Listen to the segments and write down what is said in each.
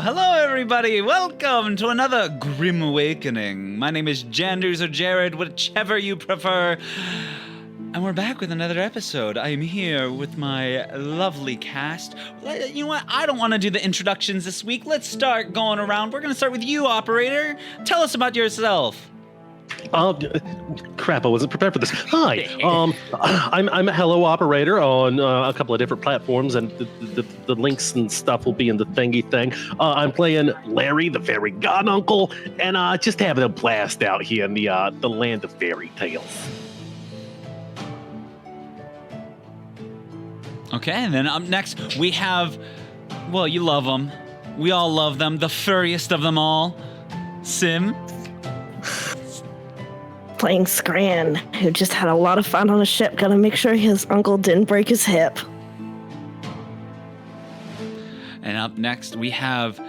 Hello, everybody. Welcome to another Grimm Awakening. My name is Janders or Gerard, whichever you prefer. And we're back with another episode. I am here with my lovely cast. You know what? I don't want to do the introductions this week. Let's start going around. We're going to start with you, operator. Tell us about yourself. Crap, I wasn't prepared for this. Hi, I'm a Hello Operator on a couple of different platforms, and the links and stuff will be in the thingy thing. I'm playing Larry, the fairy goduncle, and just having a blast out here in the land of fairy tales. Okay, and then up next, we have, well, you love them. We all love them. The furriest of them all, Sim. Playing Scran, who just had a lot of fun on a ship, gotta make sure his uncle didn't break his hip. And up next, we have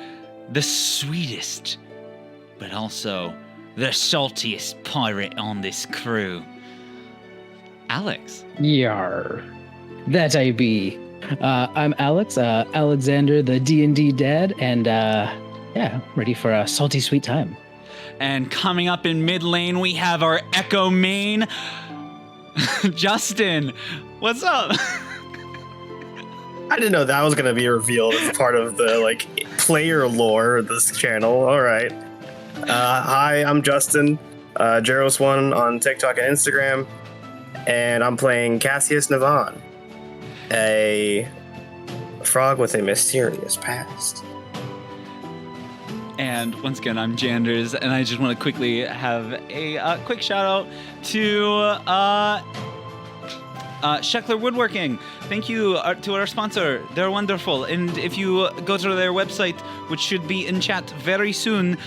the sweetest, but also the saltiest pirate on this crew, Alex. Yar. That I be. I'm Alex, Alexander, the D&D dad, and ready for a salty sweet time. And coming up in mid lane, we have our Echo main, Justin. What's up? I didn't know that was going to be revealed as part of the player lore of this channel. All right. Hi, I'm Justin, Jeros1 on TikTok and Instagram, and I'm playing Cassius Nevann, a frog with a mysterious past. And once again, I'm Janders, and I just want to quickly have a quick shout out to Sheckler Woodworking. Thank you to our sponsor. They're wonderful. And if you go to their website, which should be in chat very soon,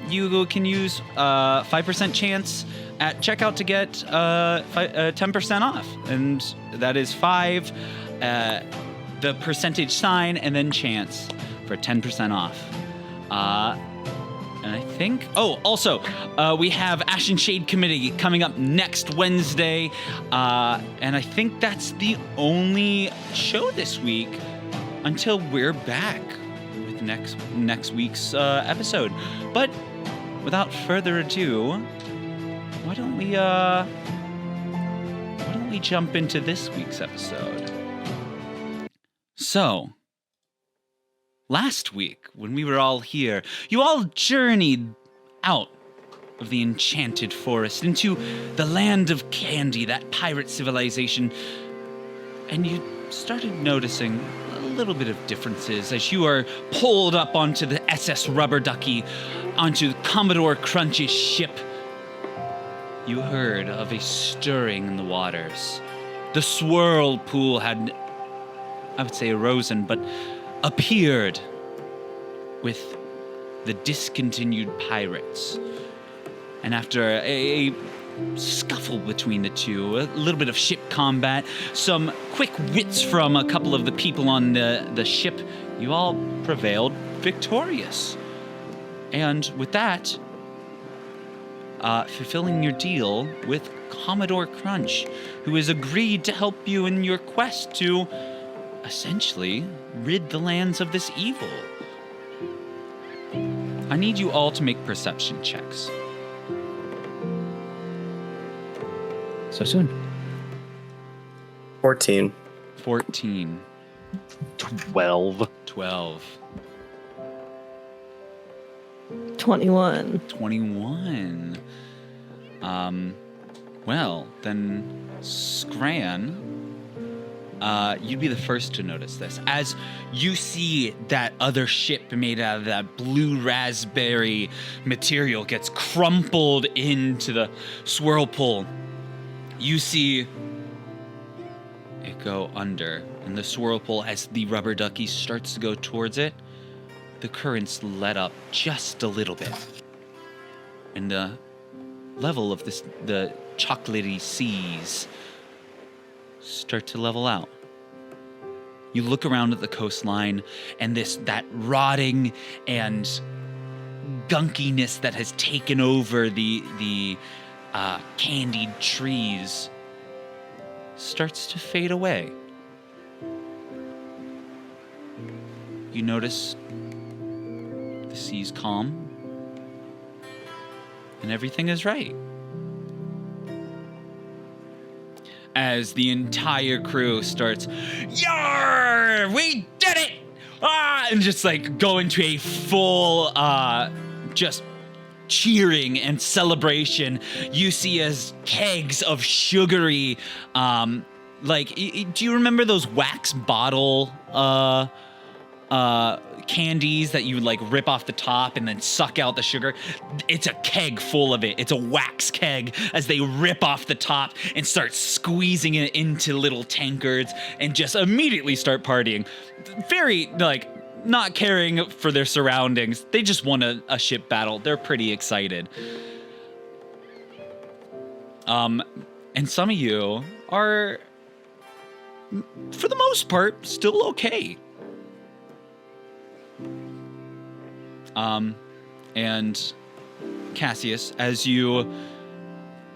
you can use 5% chance at checkout to get 10% off. And that is 5, the percentage sign, and then chance for 10% off. And I think, also, we have Ash and Shade Committee coming up next Wednesday. And I think that's the only show this week until we're back with next week's episode. But without further ado, why don't we jump into this week's episode? So, last week, when we were all here, you all journeyed out of the enchanted forest into the land of candy, that pirate civilization, and you started noticing a little bit of differences as you are pulled up onto the SS Rubber Ducky, onto Commodore Crunch's ship. You heard of a stirring in the waters. The swirl pool had, I would say, arisen, but appeared with the discontinued pirates. And after a scuffle between the two, a little bit of ship combat, some quick wits from a couple of the people on the ship, you all prevailed victorious. And with that, fulfilling your deal with Commodore Crunch, who has agreed to help you in your quest to essentially rid the lands of this evil. I need you all to make perception checks. So soon. 14. 14. 12. 12. 21. 21. Well, then Scran, you'd be the first to notice this. As you see that other ship made out of that blue raspberry material gets crumpled into the swirl pool, you see it go under. And the swirl pool, as the rubber ducky starts to go towards it, the currents let up just a little bit. And the level of the chocolatey seas start to level out. You look around at the coastline, and that rotting and gunkiness that has taken over the candied trees starts to fade away. You notice The sea's calm. And everything is right. As the entire crew starts, "Yar! We did it!" And just like go into a full, just cheering and celebration. You see as kegs of sugary, do you remember those wax bottle, candies that you would like rip off the top and then suck out the sugar? It's a keg full of it. It's a wax keg as they rip off the top and start squeezing it into little tankards and just immediately start partying. Very like not caring for their surroundings. They just won a ship battle. They're pretty excited. And some of you are, for the most part, still okay. And Cassius, as you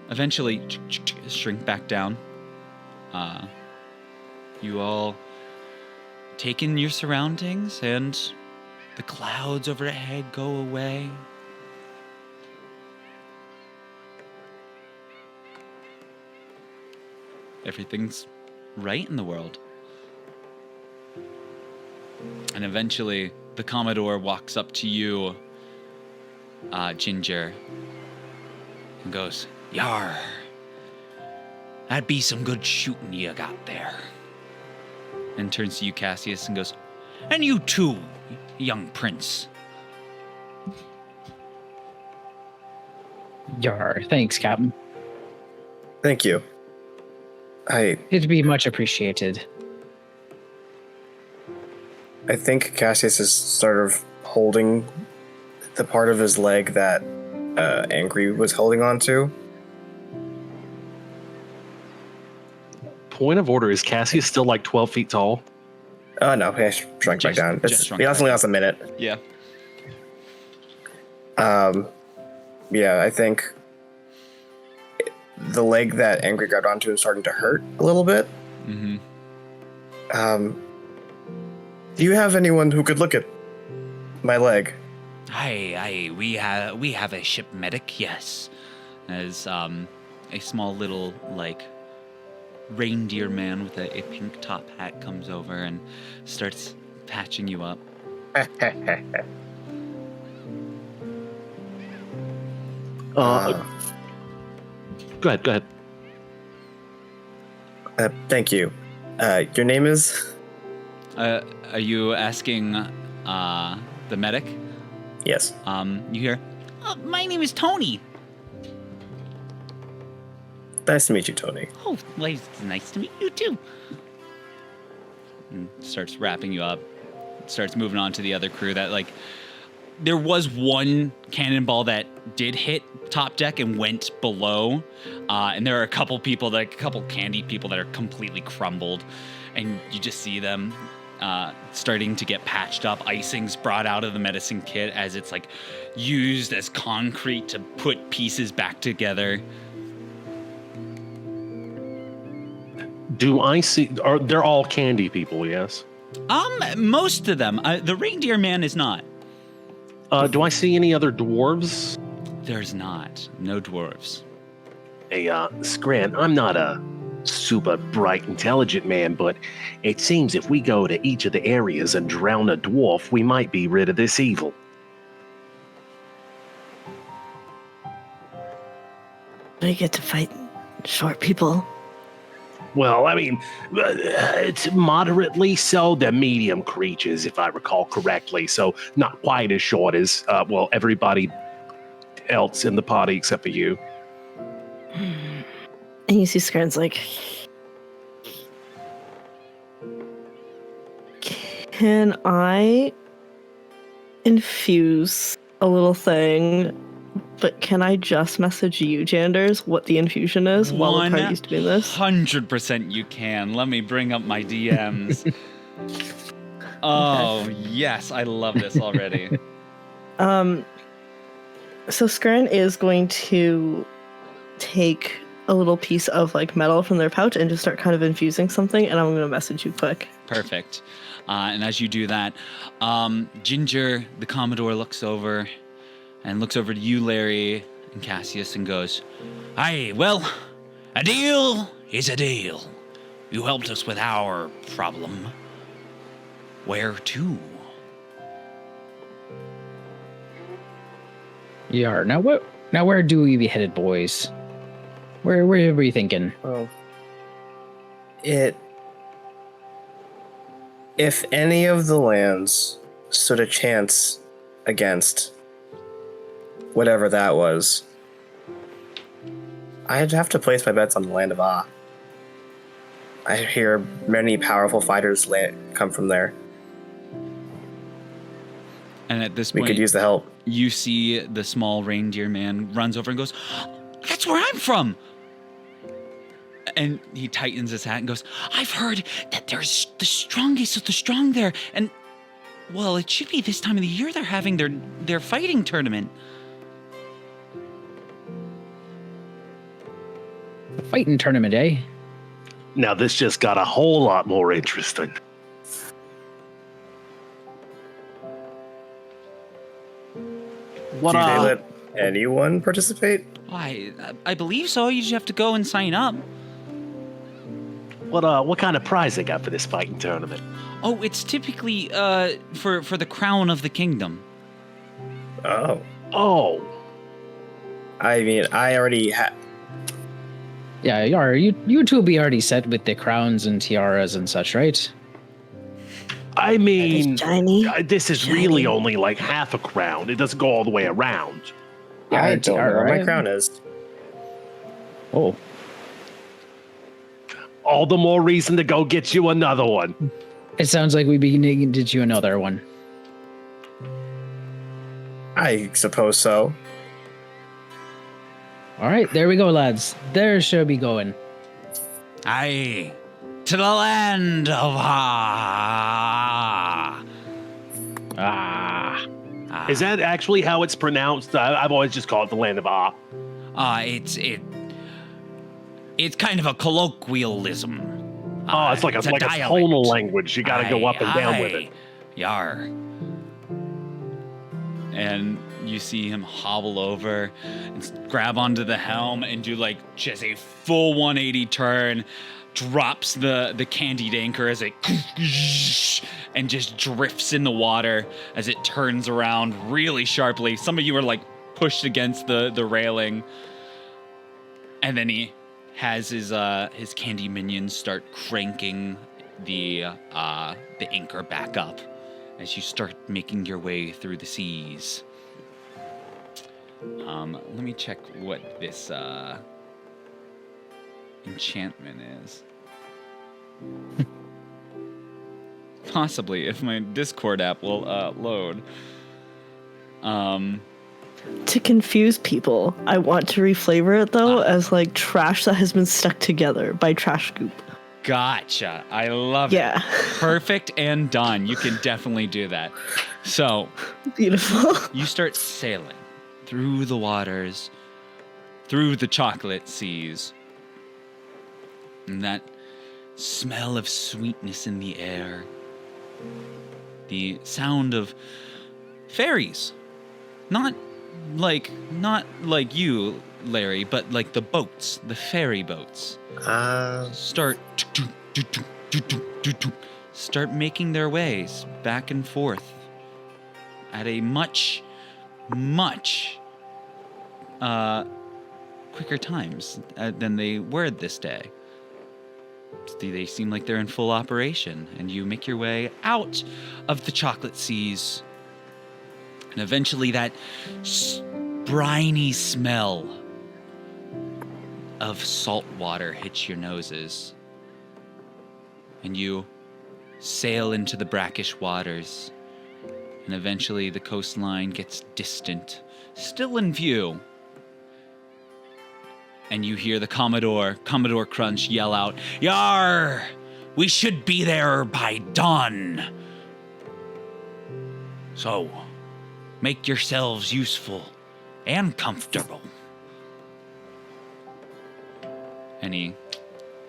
eventually shrink back down, you all take in your surroundings and the clouds overhead go away. Everything's right in the world. And eventually, the Commodore walks up to you, Ginger, and goes, "Yar, that'd be some good shooting you got there." And turns to you, Cassius, and goes, "And you too, young prince." Yar, thanks, Captain. Thank you. It'd be much appreciated. I think Cassius is sort of holding the part of his leg that Angry was holding on to. Point of order, is Cassius still like 12 feet tall? Oh, no, he shrunk back down. He only lost a minute. Yeah. Yeah, I think the leg that Angry grabbed onto is starting to hurt a little bit. Mm-hmm. Do you have anyone who could look at my leg? We have a ship medic, yes. As a small little like reindeer man with a pink top hat comes over and starts patching you up. Go ahead. Thank you. Your name is? Are you asking the medic? Yes. You hear, "My name is Tony." Nice to meet you, Tony. "Oh, well, it's nice to meet you too." And starts wrapping you up. Starts moving on to the other crew. That like, there was one cannonball that did hit top deck and went below, and there are a couple candy people that are completely crumbled, and you just see them starting to get patched up. Icing's brought out of the medicine kit as it's like used as concrete to put pieces back together. Do I see? They're all candy people? Yes. Most of them. The reindeer man is not. Do I see any other dwarves? There's not. No dwarves. Hey, Scran, I'm not a super bright, intelligent man, but it seems if we go to each of the areas and drown a dwarf, we might be rid of this evil. I get to fight short people. Well, I mean, it's moderately so. They're medium creatures, if I recall correctly, so not quite as short as, everybody else in the party except for you. And you see Scran's like, "Can I infuse a little thing, but can I just message you, Janders, what the infusion is while the party's doing this?" 100% you can. Let me bring up my DMs. Oh, yes, I love this already. So Scran is going to take a little piece of like metal from their pouch and just start kind of infusing something, and I'm gonna message you quick. Perfect. And as you do that, Ginger, the Commodore, looks over to you, Larry, and Cassius, and goes, "Aye, well, a deal is a deal. You helped us with our problem. Where to?" Yar. Now where do we be headed, boys? Where were you thinking? Well, if any of the lands stood a chance against whatever that was, I'd have to place my bets on the land of Ah. I hear many powerful fighters come from there. And at this We point, could use the help. you see the small reindeer man runs over and goes, "That's where I'm from." And he tightens his hat and goes, "I've heard that there's the strongest of the strong there. And, well, it should be this time of the year they're having their fighting tournament." Fighting tournament, eh? Now this just got a whole lot more interesting. What Do they let anyone participate? I believe so. You just have to go and sign up. what kind of prize they got for this fighting tournament? Oh, it's typically for the crown of the kingdom. Oh. Oh, I mean, I already had. Yeah, Yar, you two be already set with the crowns and tiaras and such, right? I mean, Shiny. this is really only like half a crown. It doesn't go all the way around. Yeah, I it's don't know alright. where my crown is. Oh, All the more reason to go get you another one. it sounds like we be needing to get you another one. I suppose so. All right, there we go, lads. There shall be going. Aye, to the land of Ha. Ah, Is that actually how it's pronounced? I've always just called it the land of Ah. It's kind of a colloquialism. Oh, it's like a dialect. tonal language. You got to go up and down with Aye. it. Yar. And you see him hobble over and grab onto the helm and do like just a full 180 turn, drops the candied anchor as it and just drifts in the water as it turns around really sharply. Some of you are like pushed against the railing, and then he has his candy minions start cranking the anchor back up as you start making your way through the seas. Let me check what this enchantment is. Possibly, if my Discord app will load. To confuse people, I want to reflavor it though as like trash that has been stuck together by Trash Goop. Gotcha. I love Yeah. it. Perfect and done. You can definitely do that. So Beautiful. you start sailing through the waters, through the chocolate seas, and that smell of sweetness in the air, the sound of fairies, not like you, Larry, but like the boats, the ferry boats, start making their ways back and forth at a much quicker times than they were this day. They seem like they're in full operation, and you make your way out of the chocolate seas, and eventually that briny smell of salt water hits your noses, and you sail into the brackish waters, and eventually the coastline gets distant, still in view. And you hear the Commodore Crunch yell out, "Yar! We should be there by dawn. So, make yourselves useful and comfortable." And he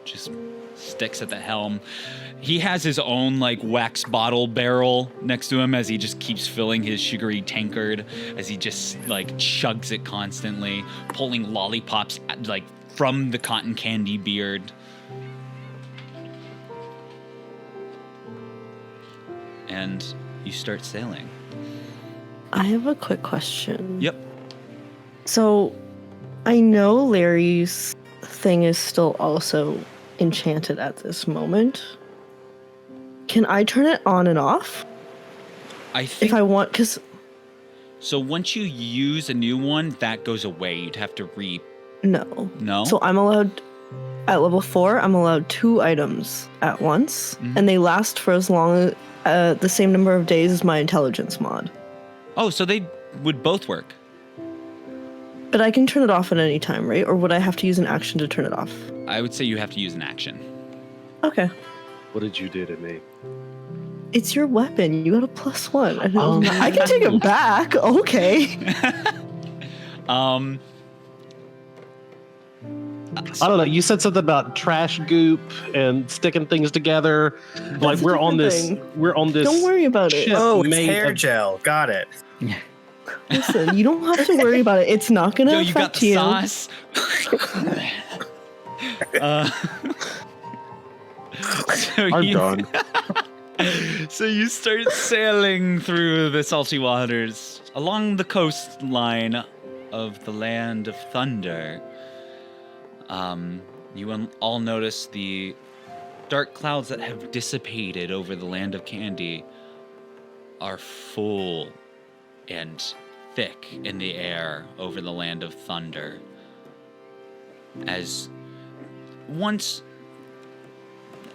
just sticks at the helm. He has his own like wax bottle barrel next to him as he just keeps filling his sugary tankard as he just like chugs it constantly, pulling lollipops like from the cotton candy beard. And you start sailing. I have a quick question. Yep. So, I know Larry's thing is still also enchanted at this moment. Can I turn it on and off I think if I want? Because so. Once you use a new one, that goes away. You'd have to no. No. So I'm allowed at level 4. I'm allowed 2 items at once, and they last for as long as the same number of days as my intelligence mod. Oh, so they would both work. But I can turn it off at any time, right? Or would I have to use an action to turn it off? I would say you have to use an action. Okay. What did you do to me? It's your weapon. You got a +1. I can take it back. Okay. I don't know. You said something about trash goop and sticking things together. Like That's a we're on different this. thing. We're on this. Don't worry about it. ship Oh, it's made hair of- gel. Got it. Listen, you don't have to worry about it. It's not going to No, you got affect the you. sauce. So I'm you- done. So you start sailing through the salty waters along the coastline of the land of thunder. You all notice the dark clouds that have dissipated over the land of Candy are full and thick in the air over the land of thunder. As once,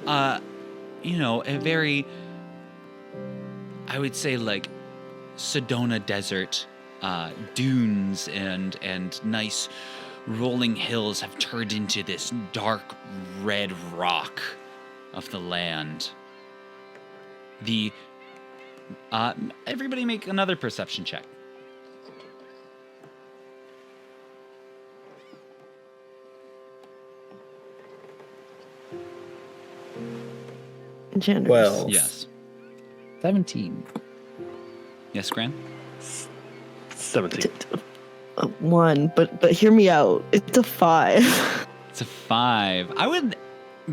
a very, I would say like Sedona desert, dunes and nice rolling hills have turned into this dark red rock of the land. Everybody make another perception check. Genders. Well, Yes. 17. Yes, Gran? 17. 1, but hear me out. It's a 5. It's a 5. I would,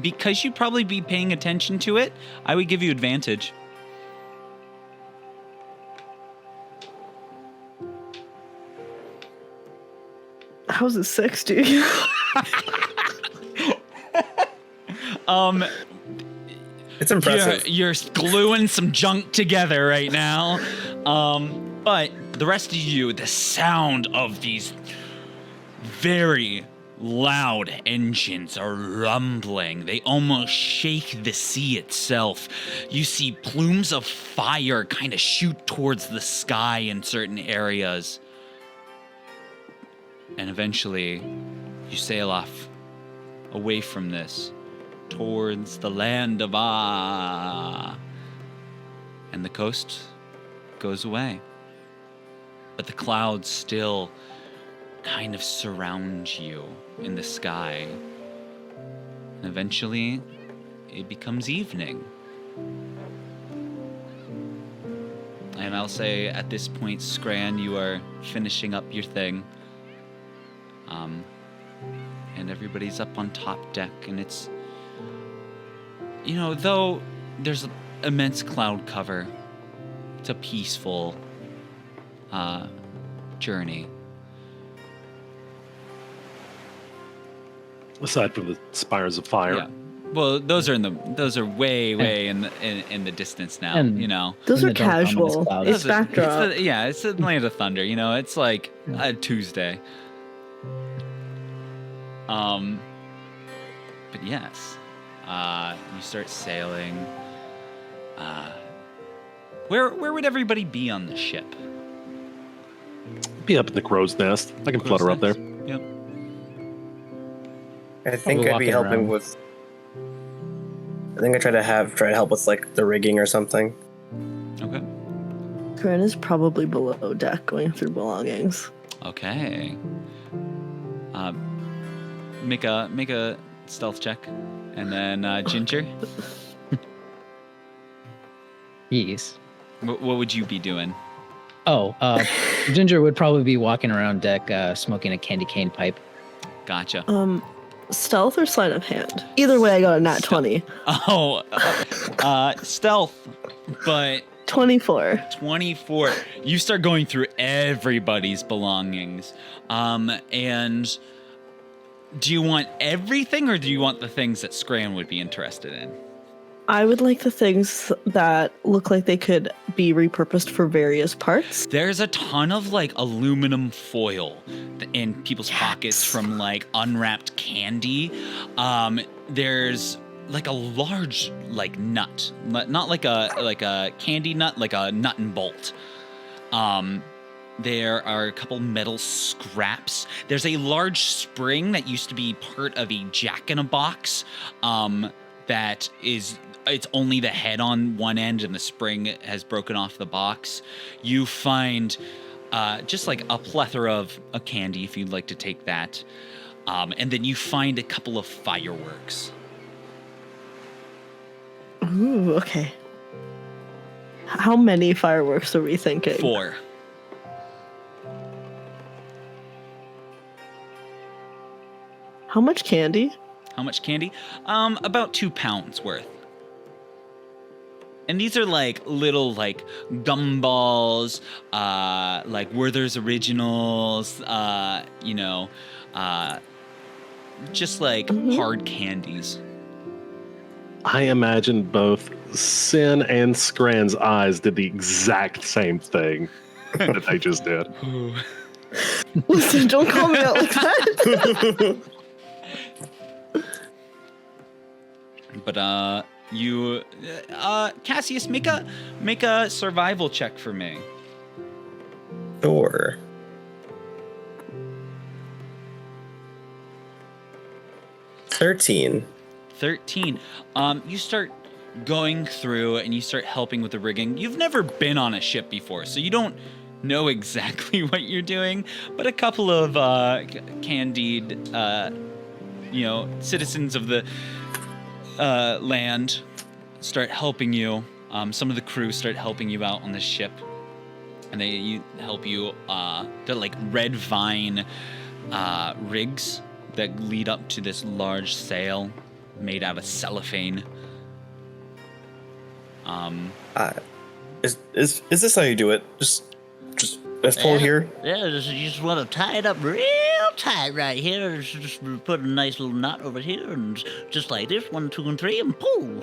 because you'd probably be paying attention to it, I would give you advantage. How's it 6, dude? it's impressive. You're gluing some junk together right now. But the rest of you, the sound of these very loud engines are rumbling. They almost shake the sea itself. You see plumes of fire kind of shoot towards the sky in certain areas. And eventually, you sail off away from this towards the land of Ah. And the coast goes away. But the clouds still kind of surround you in the sky. And eventually, it becomes evening. And I'll say at this point, Scran, you are finishing up your thing. And everybody's up on top deck, and it's, though there's immense cloud cover, it's a peaceful journey. Aside from the spires of fire. Yeah. Well, those are way in the distance now. And- Those In are the dark, ominous casual. clouds. It's backdrop. It's the land of thunder. It's like a Tuesday. But yes, you start sailing. Where would everybody be on the ship? Be up in the crow's nest. I can flutter up there. Yep. I think Probably I'd be walking helping around. with. I think I try to help with like the rigging or something. Okay. Corinne is probably below deck going through belongings. Okay. Make a stealth check. And then Ginger, Yes. what would you be doing? Oh, Ginger would probably be walking around deck, smoking a candy cane pipe. Gotcha. Stealth or sleight of hand? Either way, I got a nat 20. Oh, stealth, but 24. 24. You start going through everybody's belongings. And do you want everything or do you want the things that Scran would be interested in? I would like the things that look like they could be repurposed for various parts. There's a ton of like aluminum foil in people's pockets from like unwrapped candy. There's like a large like nut, not like a candy nut, like a nut and bolt. There are a couple metal scraps. There's a large spring that used to be part of a jack-in-a-box. That is, it's only the head on one end and the spring has broken off the box. You find just like a plethora of a candy if you'd like to take that. And then you find a couple of fireworks. Ooh, okay. How many fireworks are we thinking? 4. How much candy? How much candy? About 2 pounds worth. And these are like little like gumballs, like Werther's Originals, just like hard candies. I imagine both Sin and Scran's eyes did the exact same thing that they just did. Listen, don't call me out like that. But you, Cassius, make a survival check for me. Sure. $13. 13. You start going through and you start helping with the rigging. You've never been on a ship before, so you don't know exactly what you're doing. But a couple of candied, citizens of the land start helping you. Some of the crew start helping you out on the ship, and they help you. They're like red vine rigs that lead up to this large sail made out of cellophane. Is this how you do it? Just let's pull here. Yeah, you just want to tie it up real tight right here. Just put a nice little knot over here, and just like this, 1, 2, and 3, and pull.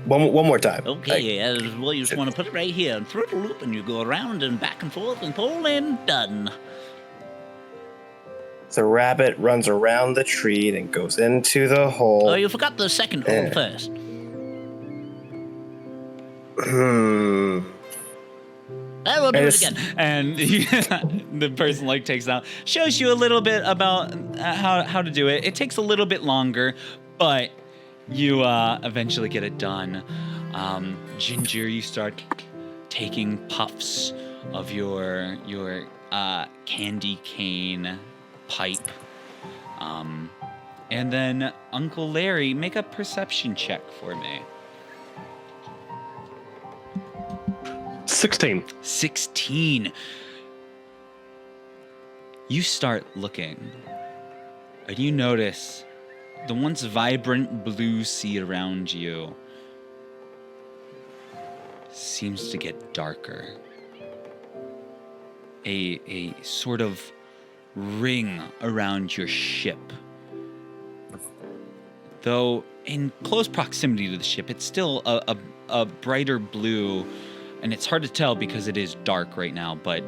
One more time. Okay, well, you just want to put it right here, and through the loop, and you go around and back and forth and pull, and done. The rabbit runs around the tree, then goes into the hole. Oh, you forgot the second hole first. I will do it again. And the person like takes out, shows you a little bit about how to do it. It takes a little bit longer, but you eventually get it done. Ginger, you start taking puffs of your candy cane pipe. And then Uncle Larry, make a perception check for me. 16. 16. You start looking, and you notice the once vibrant blue sea around you seems to get darker. A sort of ring around your ship. Though in close proximity to the ship, it's still a brighter blue, and it's hard to tell because it is dark right now, but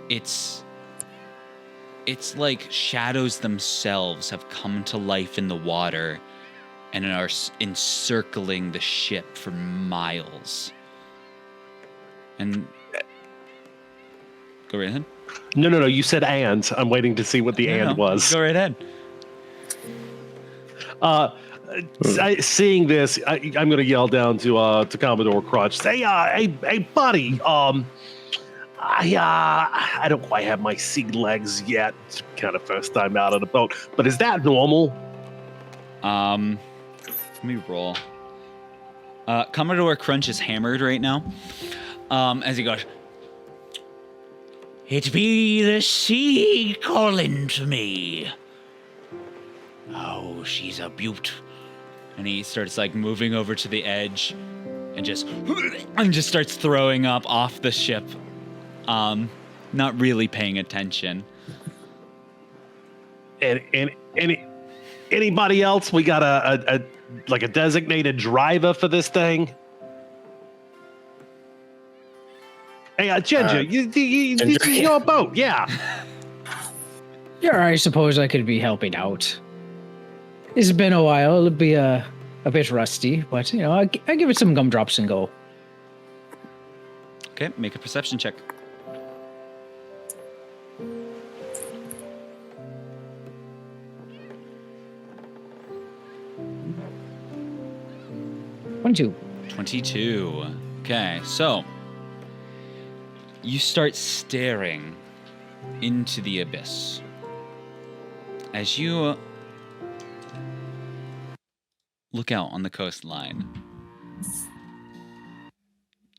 it's like shadows themselves have come to life in the water and are encircling the ship for miles. And go right ahead. No. You said and. I'm waiting to see what the and was. Go right ahead. Seeing this, I'm going to yell down to Commodore Crutch. Hey, buddy. I don't quite have my sea legs yet. It's kind of first time out on a boat. But is that normal? Let me roll. Commodore Crunch is hammered right now. As he goes, It be the sea calling to me. Oh, she's a beaut. and he starts like moving over to the edge, and just starts throwing up off the ship. Not really paying attention. And anybody else? We got a designated driver for this thing. Hey, Ginger, your boat, yeah. Yeah, I suppose I could be helping out. It's been a while. It'll be a bit rusty, but I give it some gumdrops and go. Okay, make a perception check. One, two. 22. Okay, so you start staring into the abyss. As you look out on the coastline,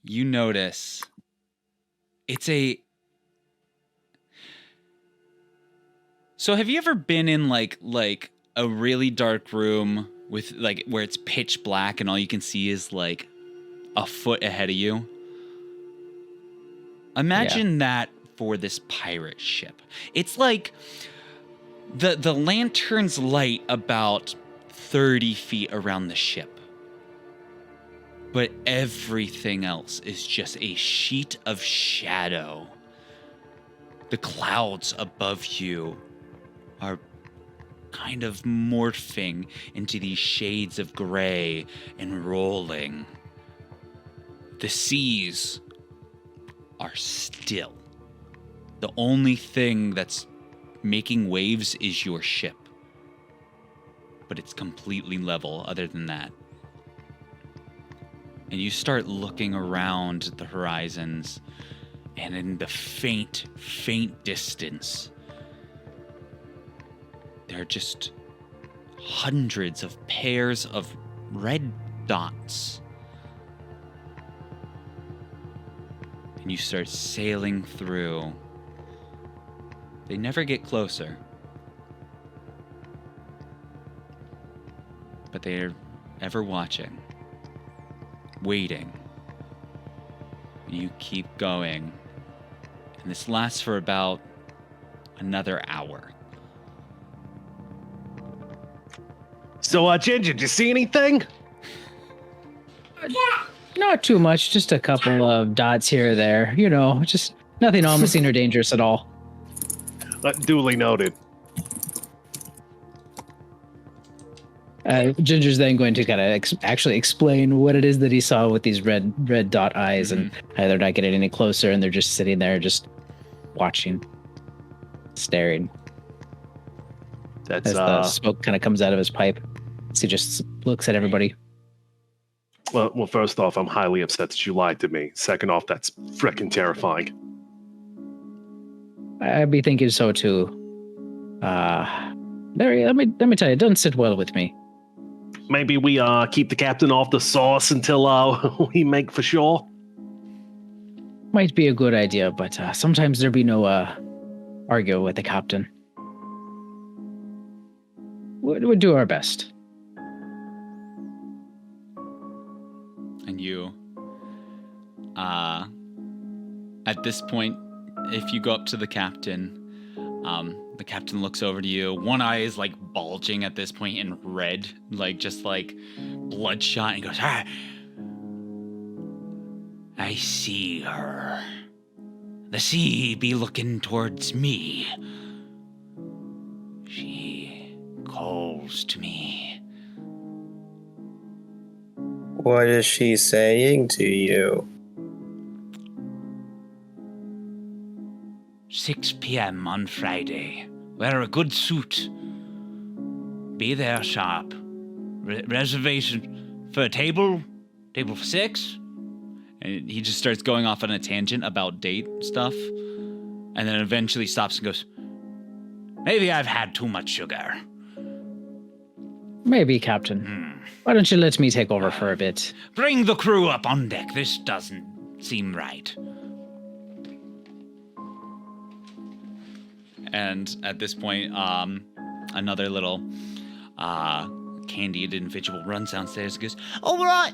you notice So have you ever been in like a really dark room with like where it's pitch black and all you can see is like a foot ahead of you? Imagine that for this pirate ship. It's like the lanterns light about 30 feet around the ship, but everything else is just a sheet of shadow. The clouds above you are kind of morphing into these shades of gray and rolling. The seas are still. The only thing that's making waves is your ship. But it's completely level other than that. And you start looking around at the horizons, and in the faint distance, there are just hundreds of pairs of red dots. And you start sailing through. They never get closer. But they're ever watching, waiting. You keep going. And this lasts for about another hour. So, Ginger, did you see anything? Not too much, just a couple of dots here or there. Just nothing ominous or dangerous at all. Duly noted. Ginger's then going to kind of actually explain what it is that he saw with these red dot eyes, and how they're not getting any closer, and they're just sitting there, just watching, staring. That's as the smoke kind of comes out of his pipe. So he just looks at everybody. Well, first off, I'm highly upset that you lied to me. Second off, that's frickin' terrifying. I'd be thinking so too. Larry, let me tell you, it doesn't sit well with me. Maybe we keep the captain off the sauce until we make for sure. Might be a good idea, but sometimes there be no argue with the captain. We'd do our best. And you, at this point, if you go up to the captain looks over to you. One eye is like bulging at this point in red, like just like bloodshot, and goes, I see her. The sea be looking towards me. She calls to me. What is she saying to you? 6 p.m. on Friday. Wear a good suit. Be there sharp. Reservation for a table for 6. And he just starts going off on a tangent about date stuff. And then eventually stops and goes, maybe I've had too much sugar. Maybe, Captain. Why don't you let me take over for a bit? Bring the crew up on deck. This doesn't seem right. And at this point, another little candied individual runs downstairs and goes, All right,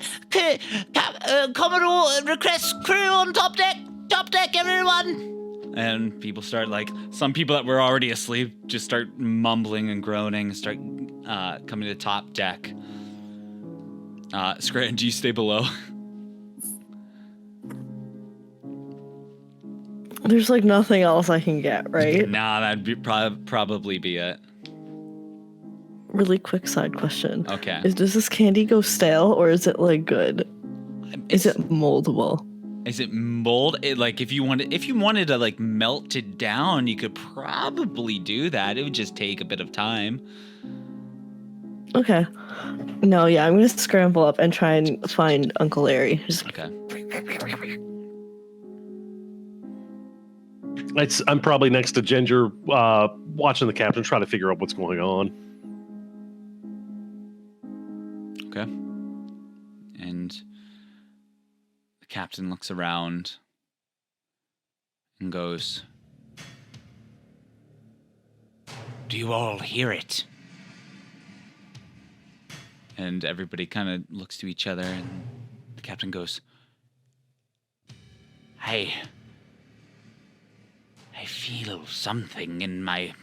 Commodore requests crew on top deck. Top deck, everyone. and people start some people that were already asleep just start mumbling and groaning, start coming to the top deck. Scran, do you stay below? There's nothing else I can get, right? Nah, that'd be probably be it. Really quick side question. Okay. Does this candy go stale or is it good? Is it moldable? Is it mold? If you wanted to melt it down, you could probably do that. It would just take a bit of time. Okay. No, yeah, I'm gonna scramble up and try and find Uncle Larry. Okay. I'm probably next to Ginger, watching the captain, trying to figure out what's going on. Okay. And the captain looks around and goes, "Do you all hear it?" And everybody kind of looks to each other, and the captain goes, I feel something in my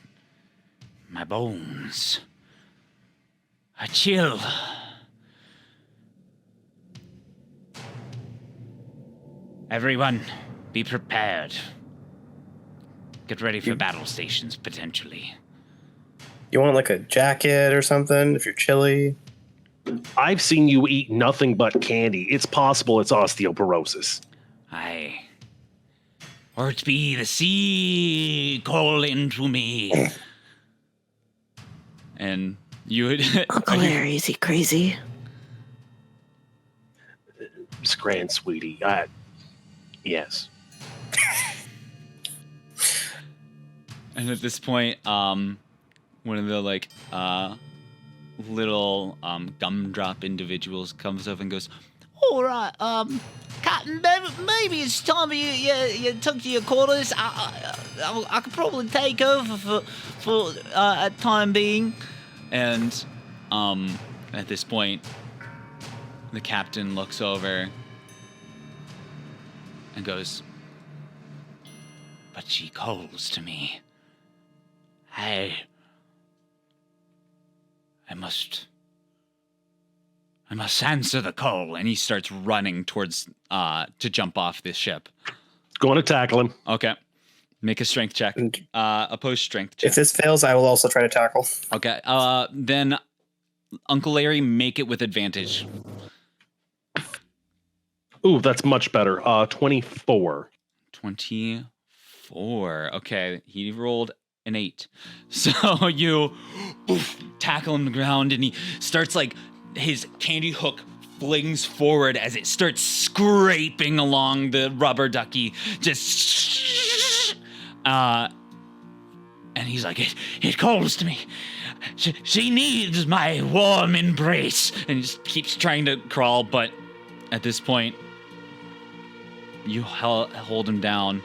bones. A chill. Everyone, be prepared. Get ready for battle stations, potentially. You want a jacket or something if you're chilly? I've seen you eat nothing but candy. It's possible it's osteoporosis. Aye. Or it be the sea calling to me. And you would... Uncle Larry, is he crazy? Scran, sweetie. Yes. And at this point, one of the little gumdrop individuals comes over and goes, All right, Captain, maybe it's time you took to your quarters. I could probably take over for a time being. and at this point, the captain looks over and goes, but she calls to me. I must answer the call. And he starts running towards to jump off this ship. Going to tackle him. Okay. Make a strength check. Opposed strength check. If this fails, I will also try to tackle. Okay. Then Uncle Larry, make it with advantage. Ooh, that's much better. 24. 24. Okay. He rolled an 8. So you tackle him to the ground, and he starts his candy hook flings forward as it starts scraping along the rubber ducky. Just and he's like, it calls to me. She needs my warm embrace. And he just keeps trying to crawl, but at this point, you hold him down,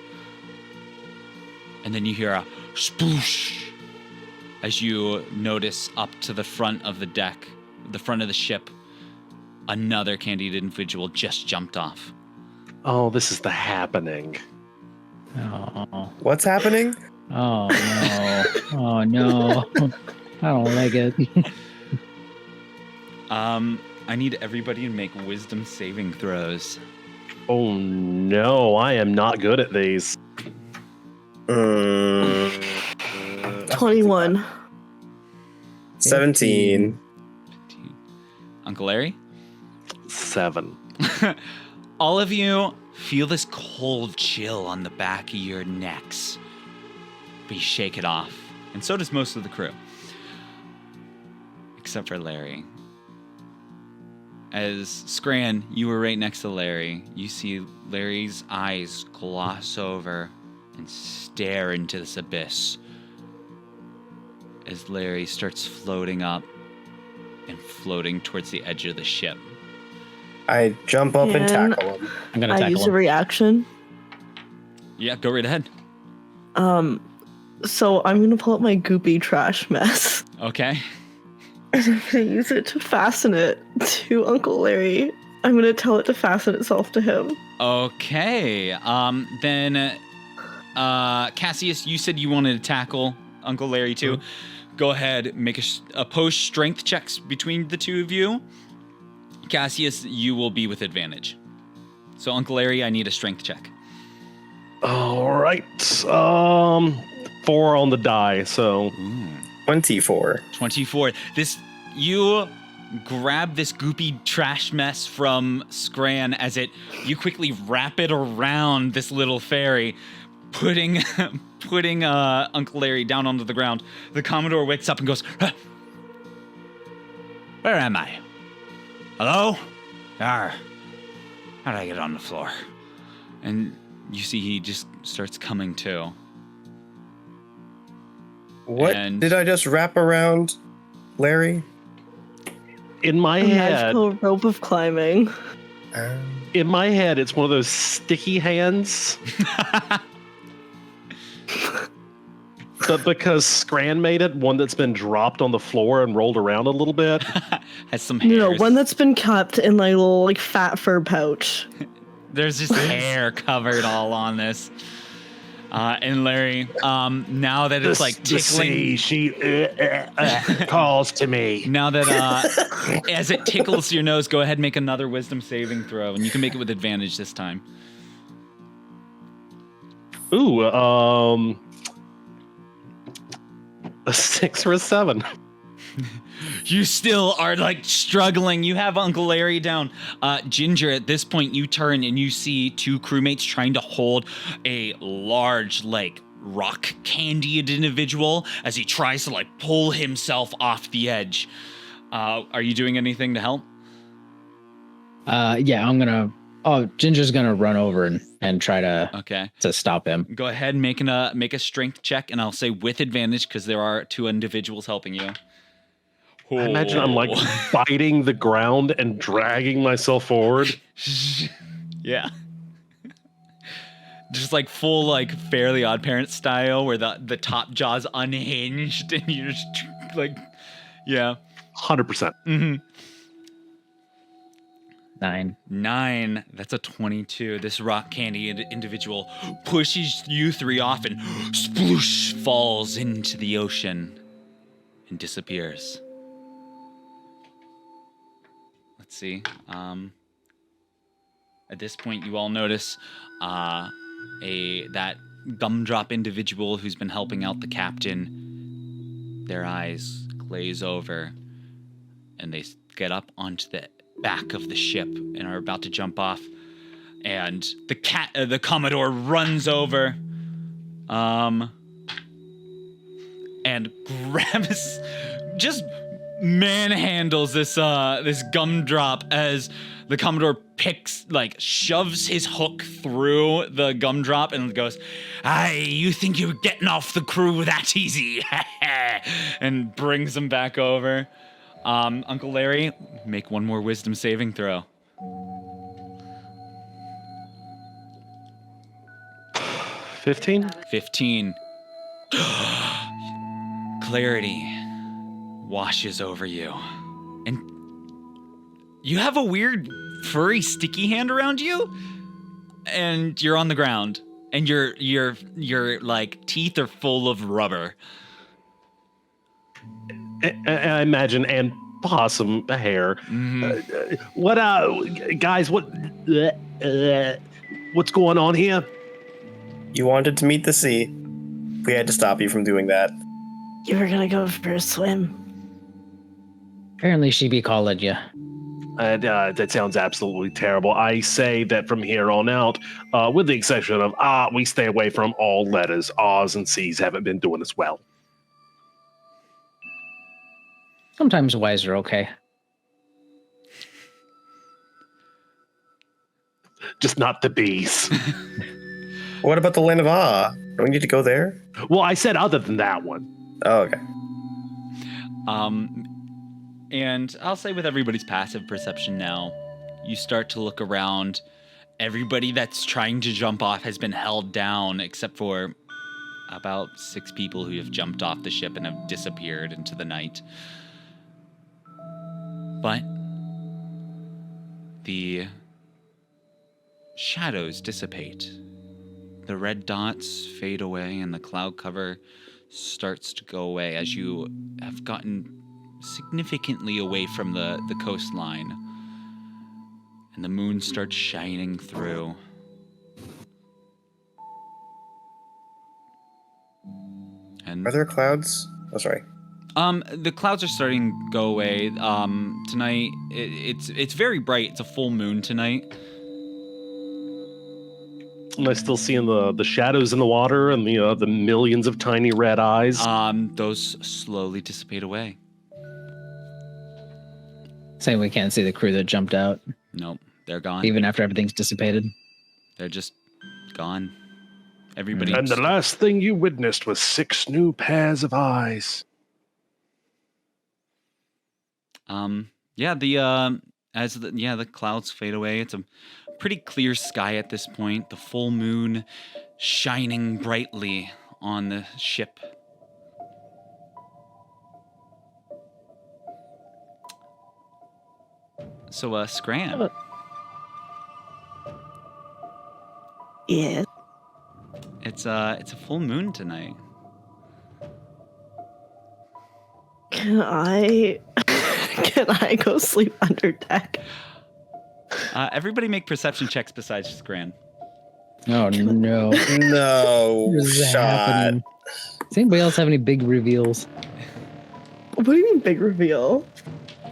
and then you hear a sploosh as you notice up to the front of the deck, the front of the ship, another candied individual just jumped off. Oh, this is the happening. Oh, What's happening? oh no. Oh no. I don't like it. I need everybody to make wisdom saving throws. Oh no, I am not good at these. 21. 17. Uncle Larry? 7. All of you feel this cold chill on the back of your necks, but you shake it off, and so does most of the crew, except for Larry. as Scran, you were right next to Larry. You see Larry's eyes gloss over and stare into this abyss as Larry starts floating up and floating towards the edge of the ship. I jump up and Can tackle him. I'm gonna I tackle use him. a reaction. Yeah, go right ahead. So I'm gonna pull up my goopy trash mess Okay. and I'm gonna use it to fasten it to Uncle Larry. I'm gonna tell it to fasten itself to him. Okay. Then, Cassius, you said you wanted to tackle Uncle Larry too. Go ahead, make a post strength checks between the two of you. Cassius, you will be with advantage. So, Uncle Larry, I need a strength check. All right. 4 on the die. So 24. 24. You grab this goopy trash mess from Scran as you quickly wrap it around this little fairy, putting Uncle Larry down onto the ground. The Commodore wakes up and goes, "Huh. Where am I? Hello? How did I get on the floor?" And you see he just starts coming to. What And- did I just wrap around Larry? in my A head, magical rope of climbing. it's one of those sticky hands. But because Scran made it, one that's been dropped on the floor and rolled around a little bit. Has some hairs. No, one that's been kept in like a little like fat fur pouch. There's just hair covered all on this. And Larry, now that it's like The tickling, sea, she calls to me. now that as it tickles your nose, go ahead and make another wisdom saving throw, and you can make it with advantage this time. Ooh, a 6 or a 7. You still are like struggling. You have Uncle Larry down. Ginger, at this point, you turn and you see 2 crewmates trying to hold a large, like, rock candied individual as he tries to, like, pull himself off the edge. Are you doing anything to help? Yeah, I'm gonna. Oh, Ginger's gonna run over and try Okay. to stop him. Go ahead and make a strength check, and I'll say with advantage because there are 2 individuals helping you. I imagine I'm like biting the ground and dragging myself forward. Yeah. Just like full like Fairly Odd Parents style where the top jaw's unhinged and you're just like, yeah. 100%. Mm-hmm. 9. That's a 22. This rock candy individual pushes you 3 off and sploosh falls into the ocean and disappears. Let's see. At this point, you all notice that gumdrop individual who's been helping out the captain. Their eyes glaze over, and they get up onto the back of the ship and are about to jump off. And the Commodore runs over, and grabs, just manhandles this gumdrop as the Commodore shoves his hook through the gumdrop and goes, "Aye, you think you're getting off the crew that easy?" and brings him back over. Uncle Larry, make one more wisdom saving throw. 15? 15. Clarity washes over you. And you have a weird, furry, sticky hand around you. And you're on the ground. And your like teeth are full of rubber. I imagine, and possum hair. What, guys, what's going on here? You wanted to meet the sea. We had to stop you from doing that. You were gonna go for a swim. Apparently, she be calling you. That sounds absolutely terrible. I say that from here on out, with the exception of we stay away from all letters. R's and C's haven't been doing as well. Sometimes Y's are okay. just not the bees. What about the Land of Ah? Do we need to go there? Well, I said other than that one. Oh, okay. And I'll say with everybody's passive perception now, you start to look around. Everybody that's trying to jump off has been held down, except for about 6 people who have jumped off the ship and have disappeared into the night. But the shadows dissipate. The red dots fade away and the cloud cover starts to go away as you have gotten significantly away from the coastline. And the moon starts shining through. And Are there clouds? Oh, sorry. the clouds are starting to go away. Tonight it's very bright. It's a full moon tonight. Am I still seeing the shadows in the water and the millions of tiny red eyes? Those slowly dissipate away. Saying we can't see the crew that jumped out, Nope, they're gone. even after everything's dissipated. They're just gone. Everybody. And the last thing you witnessed was 6 new pairs of eyes. The clouds fade away. It's a pretty clear sky at this point. The full moon shining brightly on the ship. So, Scran. Yeah. It's a full moon tonight. Can I go sleep under deck? Everybody make perception checks besides Scran. Oh no! No What is shot. happening? Does anybody else have any big reveals? What do you mean big reveal?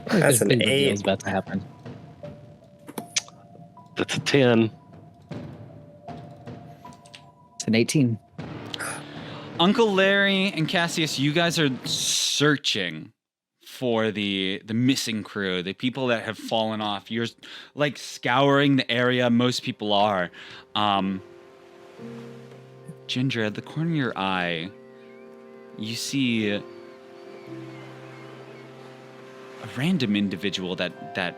That's There's an big 8. reveals about to happen. That's a 10. It's an 18. Uncle Larry and Cassius, you guys are searching for the missing crew, the people that have fallen off. You're like scouring the area. Most people are. Ginger, at the corner of your eye, you see a random individual that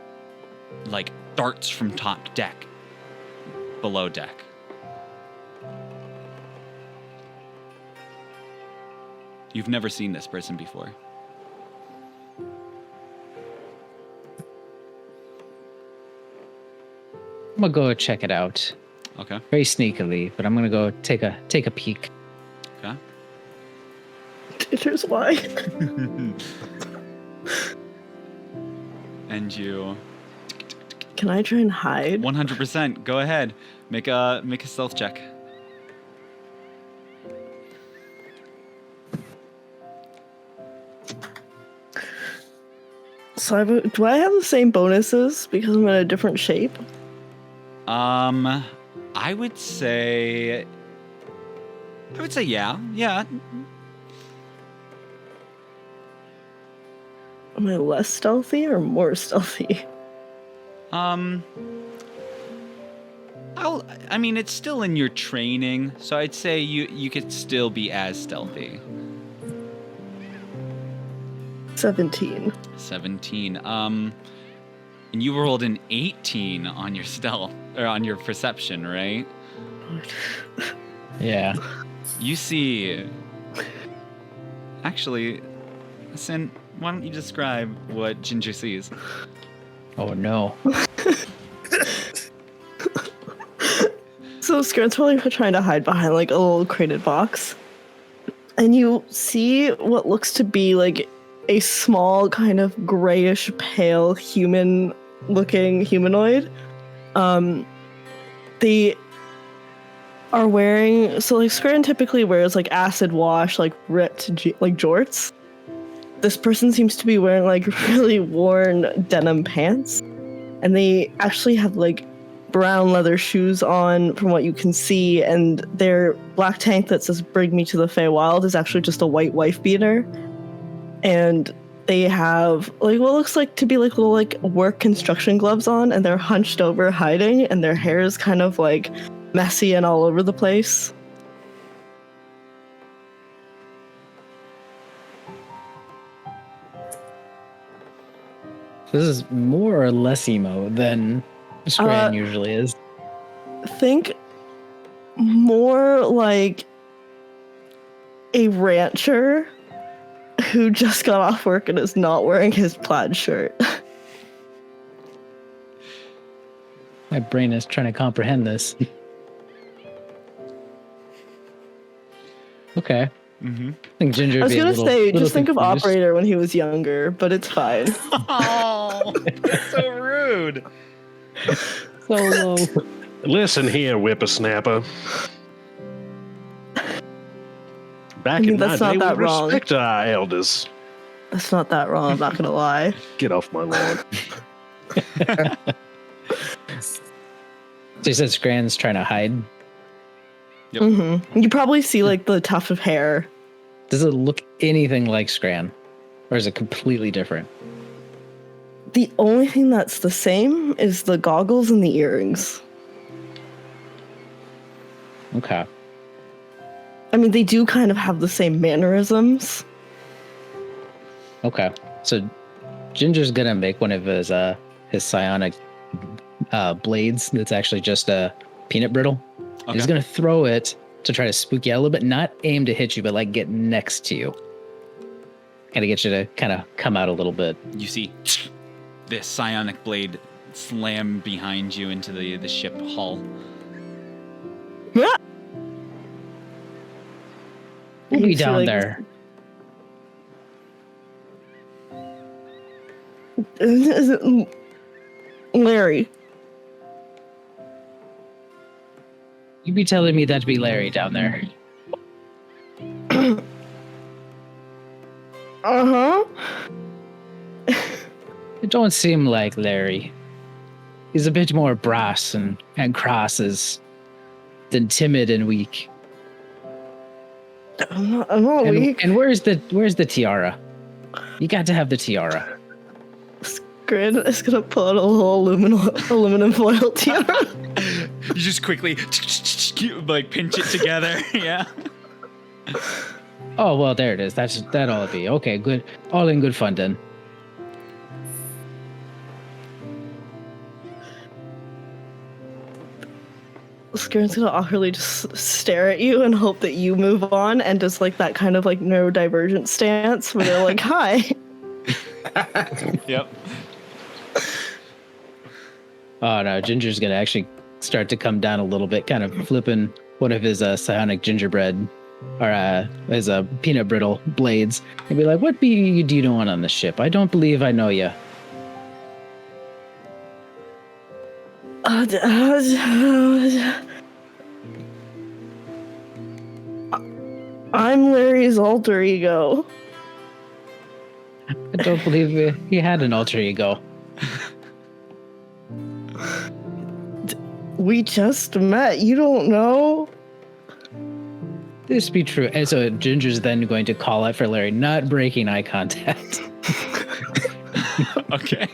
like darts from top deck below deck. You've never seen this person before. I'm gonna go check it out Okay. very sneakily, but I'm gonna go take a peek. Okay. Teachers, why? And you Can I try and hide? 100%. Go ahead. Make a stealth check. So do I have the same bonuses because I'm in a different shape? I would say yeah. Yeah. Am I less stealthy or more stealthy? It's still in your training, so I'd say you could still be as stealthy. 17. 17. And you rolled an 18 on your stealth or on your perception, right? Yeah. You see. Actually, Sin, why don't you describe what Ginger sees? Oh no. So Skirt's probably trying to hide behind like a little crated box. And you see what looks to be like a small kind of grayish pale human looking humanoid. They are wearing, so like Scran typically wears like acid wash, like ripped like jorts. This person seems to be wearing like really worn denim pants. And they actually have like brown leather shoes on from what you can see, and their black tank that says "Bring me to the Feywild" is actually just a white wife beater. And they have like what looks like to be like little like work construction gloves on, and they're hunched over hiding, and their hair is kind of like messy and all over the place. This is more or less emo than Scran usually is. Think more like a rancher who just got off work and is not wearing his plaid shirt. My brain is trying to comprehend this. Okay. Mm-hmm. I think Ginger. I was gonna say, just think of confused. Operator when he was younger, but it's fine. Oh, that's so rude. So low. Listen here, whippersnapper. Back I mean, in my that's day, not we that wrong. respect our elders. That's not that wrong, I'm not gonna lie. Get off my lawn. So you said Scran's trying to hide. Yep. Mm-hmm. You probably see like the tuft of hair. Does it look anything like Scran? Or is it completely different? The only thing that's the same is the goggles and the earrings. Okay. I mean, they do kind of have the same mannerisms. Okay. So Ginger's gonna make one of his psionic blades that's actually just a peanut brittle. Okay. He's gonna throw it to try to spook you out a little bit, not aim to hit you, but like get next to you. Kind of get you to kind of come out a little bit. You see this psionic blade slam behind you into the ship hull. Ah! We'll You be see, down like, there. Is it Larry? You be telling me that'd be Larry down there. Uh-huh. It don't seem like Larry. He's a bit more brass and crosses than timid and weak. I'm not weak. And where's the tiara? You got to have the tiara. Scran is gonna pull out a little aluminum foil tiara. You just quickly like pinch it together. Yeah. Oh well, there it is. That'll be okay. Good, all in good fun then. Scran's gonna awkwardly just stare at you and hope that you move on, and just like that kind of like neurodivergent stance where they're like, "Hi." Yep. Oh no, Ginger's gonna actually start to come down a little bit, kind of flipping one of his psionic gingerbread or his peanut brittle blades, and be like, "What do you want on the ship? I don't believe I know you." I'm Larry's alter ego. I don't believe he had an alter ego. We just met. You don't know? This be true. And so Ginger's then going to call out for Larry, not breaking eye contact. Okay.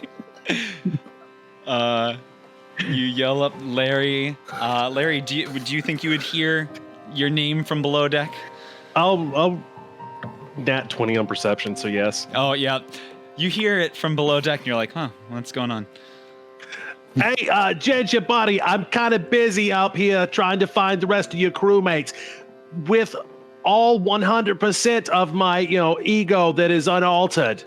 You yell up Larry. Larry, do you think you would hear your name from below deck? I'll nat 20 on perception, so yes. Oh yeah. You hear it from below deck and you're like, huh, what's going on? Hey, Ginger buddy, I'm kind of busy up here trying to find the rest of your crewmates with all 100% of my, ego that is unaltered.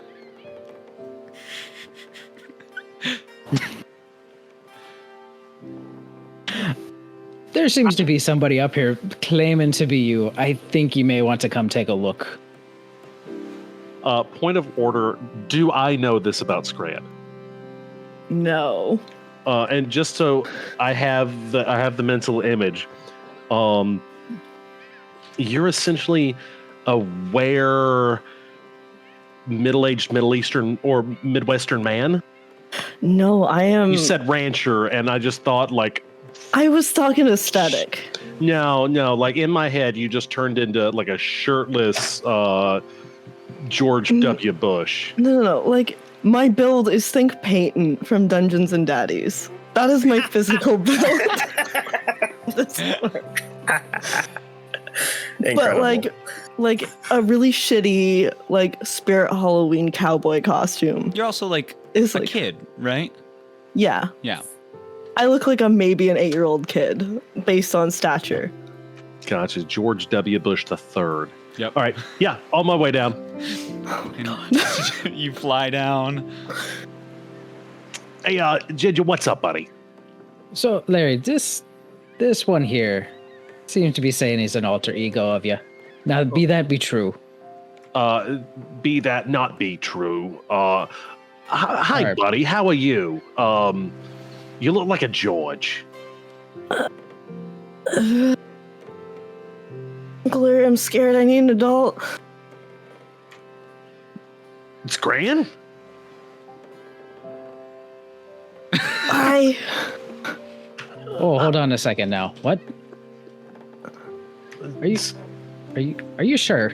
There seems to be somebody up here claiming to be you. I think you may want to come take a look. Point of order, do I know this about Scran? No. And just so I have the mental image, you're essentially a middle-aged Middle Eastern or Midwestern man. No, I am. You said rancher, and I just thought like. I was talking aesthetic. No, like in my head, you just turned into like a shirtless, George W. Bush. No. Like, my build is think Peyton from Dungeons and Daddies. That is my physical build. But Incredible. like a really shitty like Spirit Halloween cowboy costume. You're also like Is a like kid, right? Yeah. Yeah. I look like maybe an 8-year-old kid based on stature. Gotcha. George W. Bush the third. Yep. All right. Yeah, on my way down. And you fly down. Hey, Ginger, what's up, buddy? So, Larry, this one here seems to be saying he's an alter ego of you. Now, be that be true. Be that not be true. Hi, right. buddy. How are you? You look like a George. Uncle Larry, I'm scared. I need an adult. It's Gran? I Oh, hold on a second now. What? Are you sure?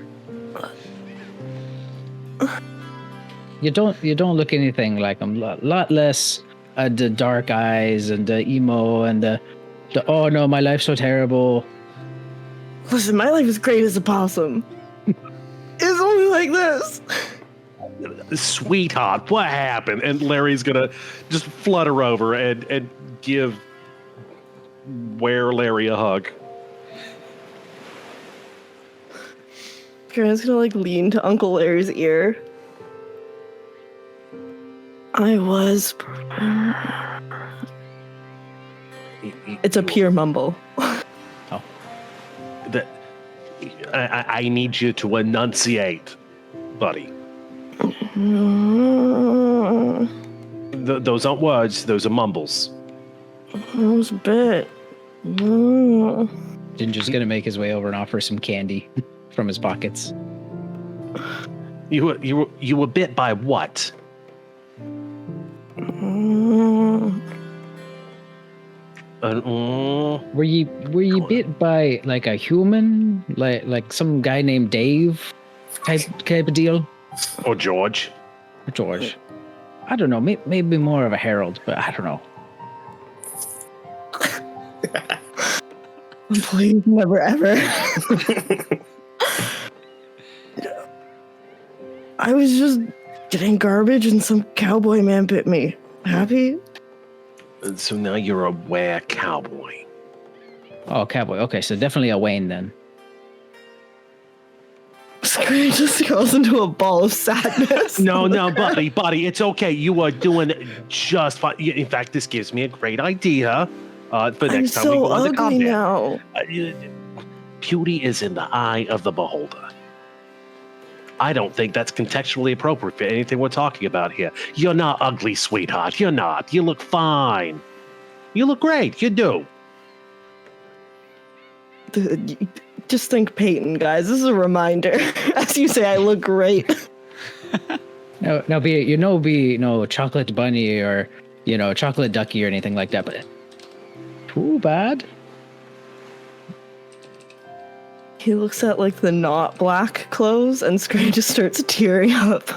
You don't look anything like him. Lot less the dark eyes and the emo and the oh no, my life's so terrible. listen. My life is great as a possum. It's only like this. Sweetheart, what happened? And Larry's gonna just flutter over and give Larry a hug. Karen's gonna like lean to Uncle Larry's ear. I was. It's a pure mumble. That I need you to enunciate, buddy. Those aren't words; those are mumbles. That was a bit. Ginger's gonna make his way over and offer some candy from his pockets. You were bit by what? Were you bit by like a human, like some guy named Dave, type of deal? Or George? Or George? I don't know. Maybe more of a herald, but I don't know. Please, never ever. I was just getting garbage and some cowboy man bit me. Happy? So now you're a were cowboy. Oh, cowboy. Okay, so definitely a Wayne then. Scran just goes into a ball of sadness. No, buddy, it's okay. You are doing just fine. In fact, this gives me a great idea for I'm next time so we go into ugly combat. now. Beauty is in the eye of the beholder. I don't think that's contextually appropriate for anything we're talking about here. You're not ugly, sweetheart. You're not. You look fine. You look great. You do. Just think Peyton, guys. This is a reminder. As you say, I look great. No, be no chocolate bunny or chocolate ducky or anything like that. But too bad. He looks at like the not black clothes, and Scran just starts tearing up.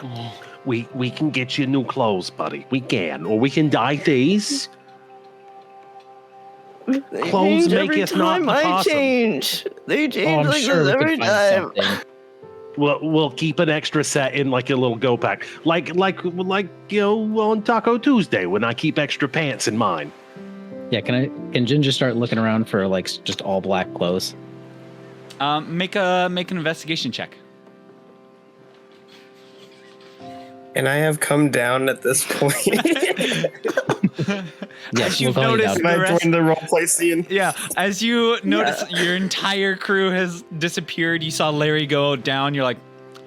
We can get you new clothes, buddy. We can, or we can dye these. They Clothes change make every us not time the I possum. change. They Oh, change I'm like sure this we every could find time. something. We'll keep an extra set in like a little go pack, like on Taco Tuesday when I keep extra pants in mine. Yeah, can Ginger start looking around for like just all black clothes? Make an investigation check. And I have come down at this point. Yes, You've we'll call you noticed down. Can I join the roleplay scene? Yeah, as you notice your entire crew has disappeared, you saw Larry go down, you're like,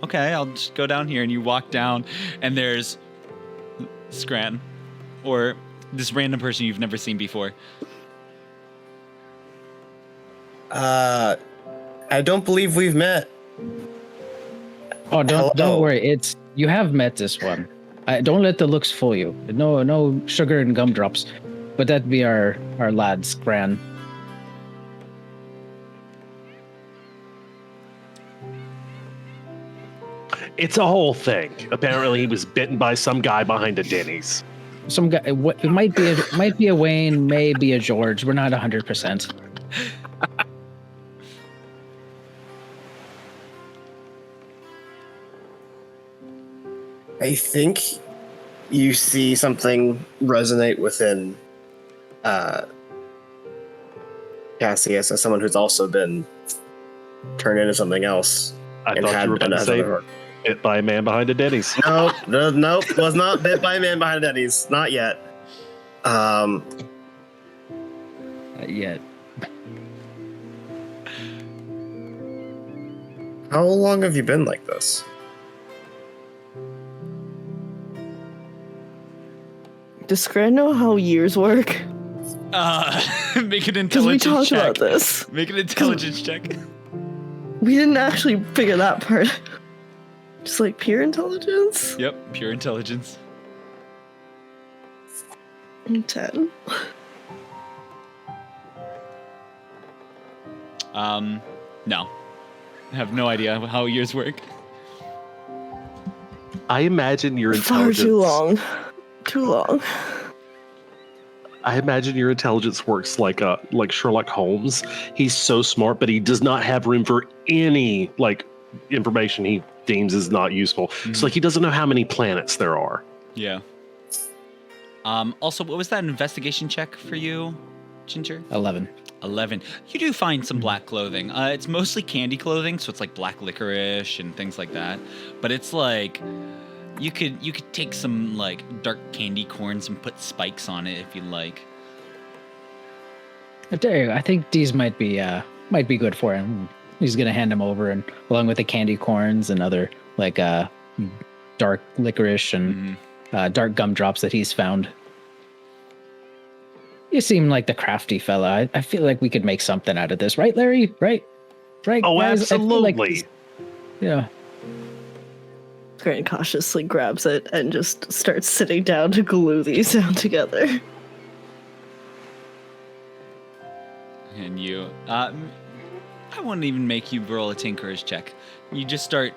okay, I'll just go down here, and you walk down, and there's Scran, or this random person you've never seen before. I don't believe we've met. Oh, Hello. don't worry. You have met this one. Don't let the looks fool you. No sugar and gumdrops, but that'd be our lad Scran. It's a whole thing. Apparently, he was bitten by some guy behind a Denny's. Some guy. It might be a Wayne, may be a George. We're not 100%. I think you see something resonate within Cassius as someone who's also been turned into something else. I thought you were about to say bit by a man behind a Denny's. Nope, was not bit by a man behind a Denny's. Not yet. Not yet. How long have you been like this? Does Scran know how years work? Make an Because we intelligence talked check. about this. Make an intelligence check. We didn't actually figure that part. Just like pure intelligence? Yep, pure intelligence. 10. No. I have no idea how years work. I imagine your Far intelligence. too long. Too long. I imagine your intelligence works like Sherlock Holmes. He's so smart, but he does not have room for any information he deems is not useful. So he doesn't know how many planets there are. Yeah. Also, what was that investigation check for you, Ginger? 11. 11. You do find some black clothing. It's mostly candy clothing, so it's like black licorice and things like that. But it's like you could take some like dark candy corns and put spikes on it if you like. I tell you, I think these might be good for him. He's gonna hand them over, and along with the candy corns and other dark licorice and dark gumdrops that he's found. You seem like the crafty fella. I feel like we could make something out of this, right, Larry? Right? Oh, guys? I feel like absolutely. yeah. Scran cautiously grabs it and just starts sitting down to glue these down together. And you, I wouldn't even make you roll a tinkerer's check. You just start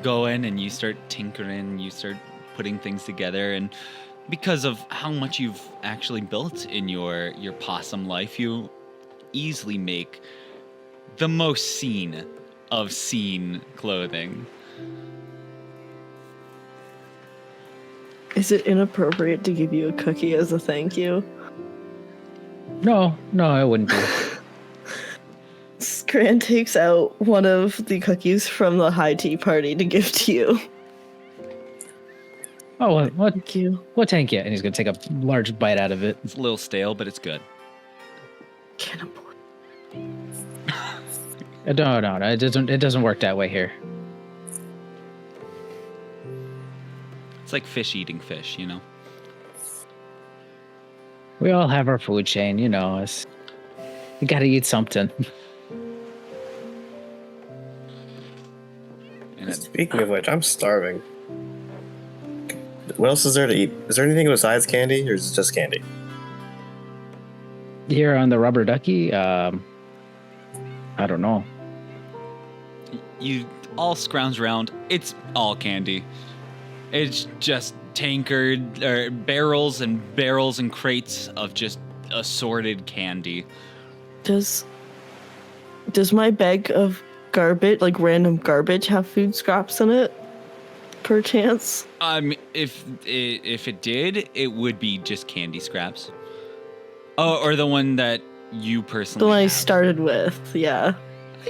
going and you start tinkering, you start putting things together, and because of how much you've actually built in your possum life, you easily make the most scene of scene clothing. Is it inappropriate to give you a cookie as a thank you? No, it wouldn't be. Scran takes out one of the cookies from the high tea party to give to you. Oh, what? Thank you. Well, thank you. And he's gonna take a large bite out of it. It's a little stale, but it's good. Cannibal. No, it doesn't work that way here. It's like fish eating fish, you know? We all have our food chain, you know. You gotta eat something. And Speaking of which, I'm starving. What else is there to eat? Is there anything besides candy, or is it just candy? Here on the rubber ducky, I don't know. you all scrounge around. It's all candy. It's just tankard or barrels and crates of just assorted candy. Does my bag of garbage, like random garbage, have food scraps in it? Perchance? If it did, it would be just candy scraps. Oh, or the one that you personally The one I have. started with, yeah.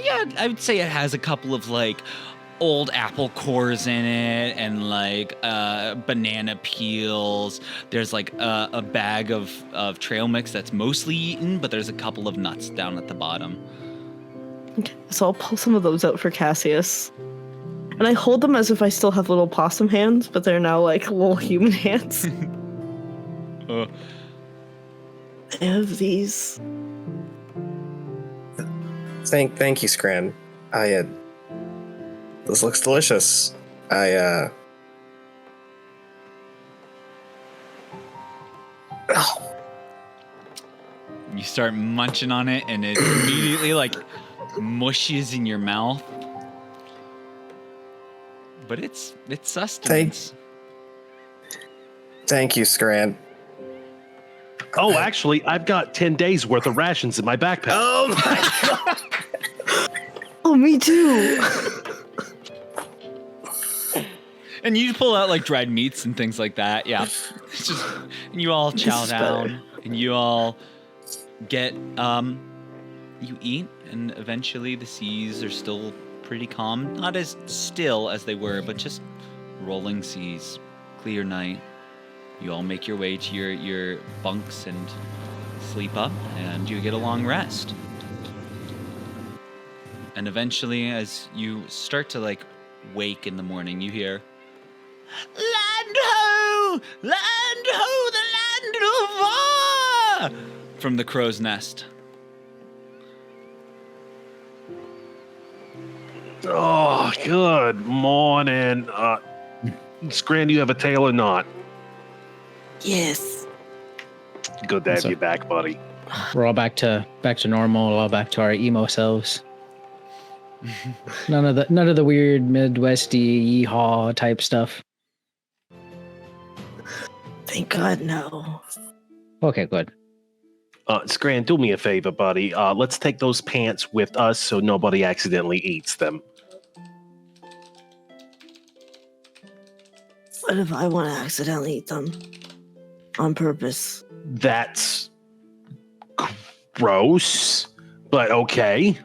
Yeah, I would say it has a couple of like old apple cores in it and like banana peels. There's like a bag of trail mix that's mostly eaten, but there's a couple of nuts down at the bottom. Okay, so I'll pull some of those out for Cassius. And I hold them as if I still have little possum hands, but they're now like little human hands. I have these. Thank you, Scran. This looks delicious. Oh. You start munching on it, and it immediately like mushes in your mouth. but it's sustenance. Thank you, Scran. Oh, actually, I've got 10 days worth of rations in my backpack. Oh my god! Oh, me too. And you pull out like dried meats and things like that. Yeah, it's just and you all chow is down better. and you all get you eat, and eventually the seas are still pretty calm, not as still as they were, but just rolling seas, clear night. You all make your way to your bunks and sleep up, and you get a long rest. And eventually, as you start to like wake in the morning, you hear, "Land ho! Land ho! The land of war!" from the crow's nest. Oh, good morning. Scran, do you have a tail or not? Yes. Good to have So- you back, buddy. We're all back to normal, all back to our emo selves. None of the weird Midwesty yeehaw type stuff. Thank God, no. Okay, good. Scran, do me a favor, buddy. Let's take those pants with us so nobody accidentally eats them. What if I want to accidentally eat them? On purpose. That's gross, but okay.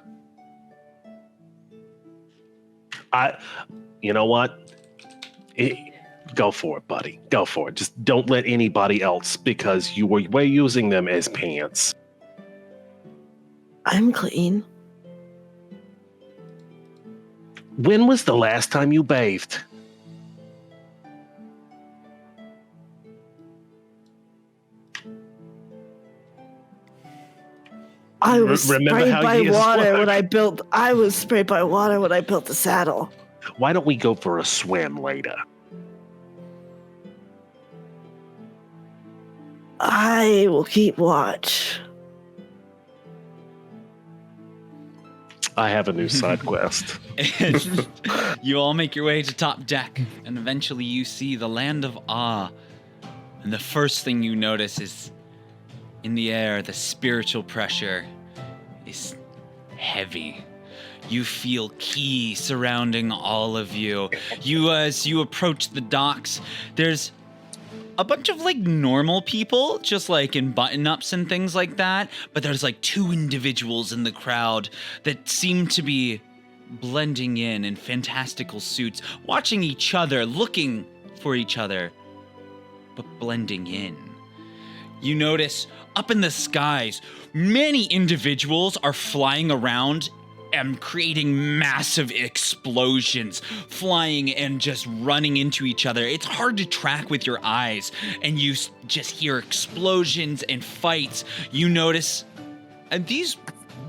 You know what? Go for it, buddy. Go for it. Just don't let anybody else, because we're using them as pants. I'm clean. When was the last time you bathed? I was Remember sprayed how by years water work? when I built. I was sprayed by water when I built the saddle. Why don't we go for a swim later? I will keep watch. I have a new side quest. And you all make your way to top deck, and eventually you see the land of Ah. And the first thing you notice is in the air, the spiritual pressure is heavy. You feel ki surrounding all of you. As you approach the docks, there's a bunch of like normal people, just like in button-ups and things like that. But there's like two individuals in the crowd that seem to be blending in fantastical suits, watching each other, looking for each other, but blending in. You notice up in the skies, many individuals are flying around and creating massive explosions, flying and just running into each other. It's hard to track with your eyes, and you just hear explosions and fights. You notice, and these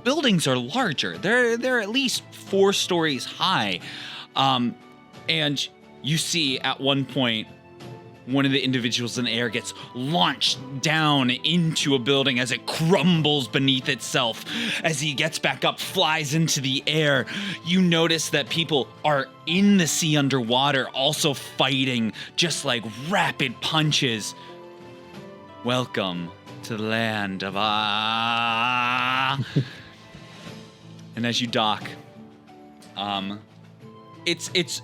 buildings are larger. They're at least 4 stories high, and you see at one point, one of the individuals in the air gets launched down into a building as it crumbles beneath itself. As he gets back up, flies into the air, you notice that people are in the sea underwater, also fighting, just like rapid punches. Welcome to the land of Ah. And as you dock, it's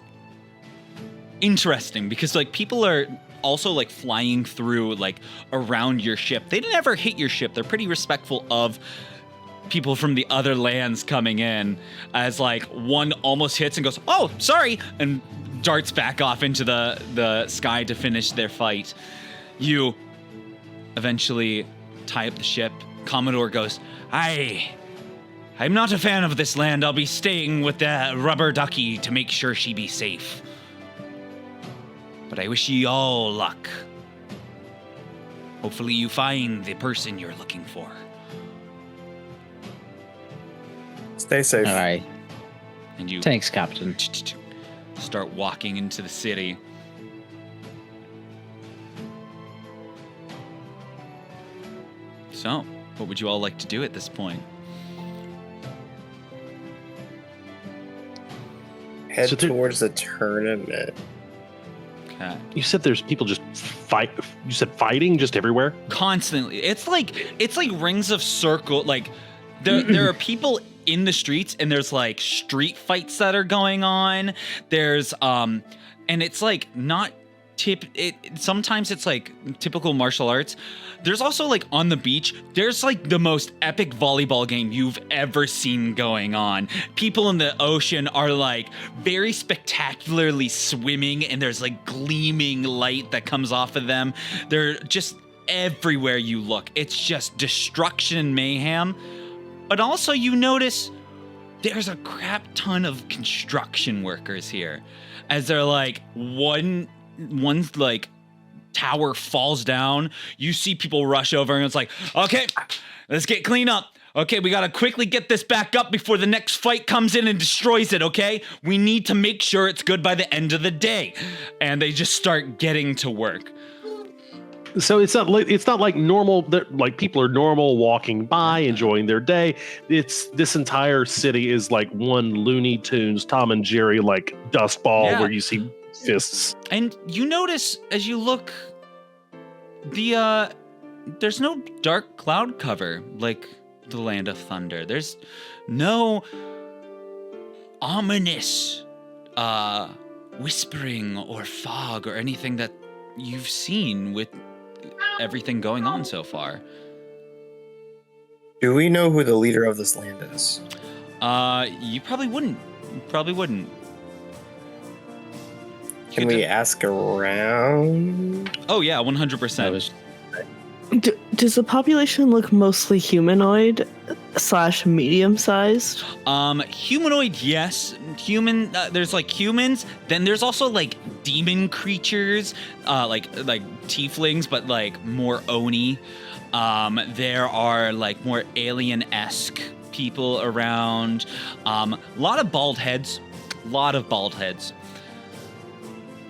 interesting because like people are also like flying through like around your ship. They never hit your ship. They're pretty respectful of people from the other lands coming in, as like one almost hits and goes, "Oh, sorry," and darts back off into the sky to finish their fight. You eventually tie up the ship. Commodore goes, I'm not a fan of this land. I'll be staying with the rubber ducky to make sure she be safe. But I wish ye all luck. Hopefully you find the person you're looking for." Stay safe. All right. And you Thanks, Captain. start walking into the city. So, what would you all like to do at this point? Head So there- towards the tournament. Okay. You said there's people just fight. You said fighting just everywhere. Constantly. It's like rings of circle. Like there are people in the streets, and there's like street fights that are going on. There's and it's like not sometimes it's like typical martial arts. There's also like on the beach, there's like the most epic volleyball game you've ever seen going on. People in the ocean are like very spectacularly swimming, and there's like gleaming light that comes off of them. They're just everywhere you look. It's just destruction and mayhem. But also you notice there's a crap ton of construction workers here, as they're like one's like tower falls down. You see people rush over, and it's like, okay, let's get clean up. Okay, we gotta quickly get this back up before the next fight comes in and destroys it, okay? We need to make sure it's good by the end of the day. And they just start getting to work. So it's not like normal. Like people are normal walking by, enjoying their day. It's this entire city is like one Looney Tunes, Tom and Jerry like dust ball Yeah. where you see fists. And you notice as you look, there's no dark cloud cover like the Land of Thunder. There's no ominous whispering or fog or anything that you've seen with everything going on so far. Do we know who the leader of this land is? You probably wouldn't. Can we ask around? Oh yeah, 100%. Does the population look mostly humanoid / medium sized? Humanoid, yes. Human. There's like humans. Then there's also like demon creatures, like tieflings, but like more oni. There are like more alien-esque people around. A lot of bald heads.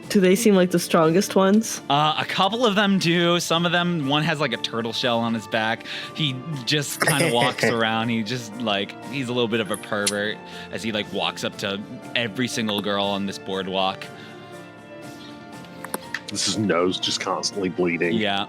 Do they seem like the strongest ones? A couple of them do. Some of them, one has like a turtle shell on his back. He just kind of walks around. He's a little bit of a pervert as he like walks up to every single girl on this boardwalk. His nose just constantly bleeding. Yeah.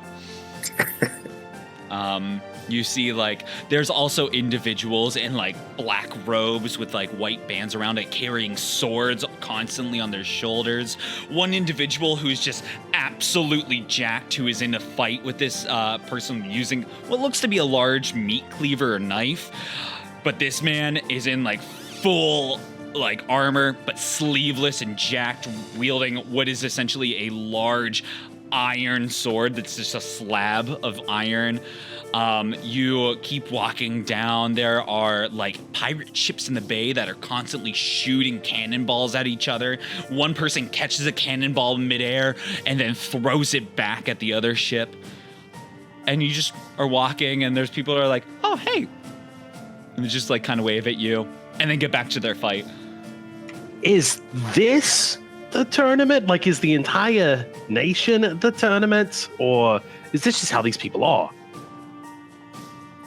You see, like, there's also individuals in, like, black robes with, like, white bands around it, carrying swords constantly on their shoulders. One individual who's just absolutely jacked, who is in a fight with this person using what looks to be a large meat cleaver or knife. But this man is in, like, full, like, armor, but sleeveless and jacked, wielding what is essentially a large iron sword that's just a slab of iron. You keep walking down. There are like pirate ships in the bay that are constantly shooting cannonballs at each other. One person catches a cannonball midair and then throws it back at the other ship. And you just are walking, and there's people that are like, oh, hey. And they just like kind of wave at you and then get back to their fight. Is this the tournament? Like, is the entire nation the tournament? Or is this just how these people are?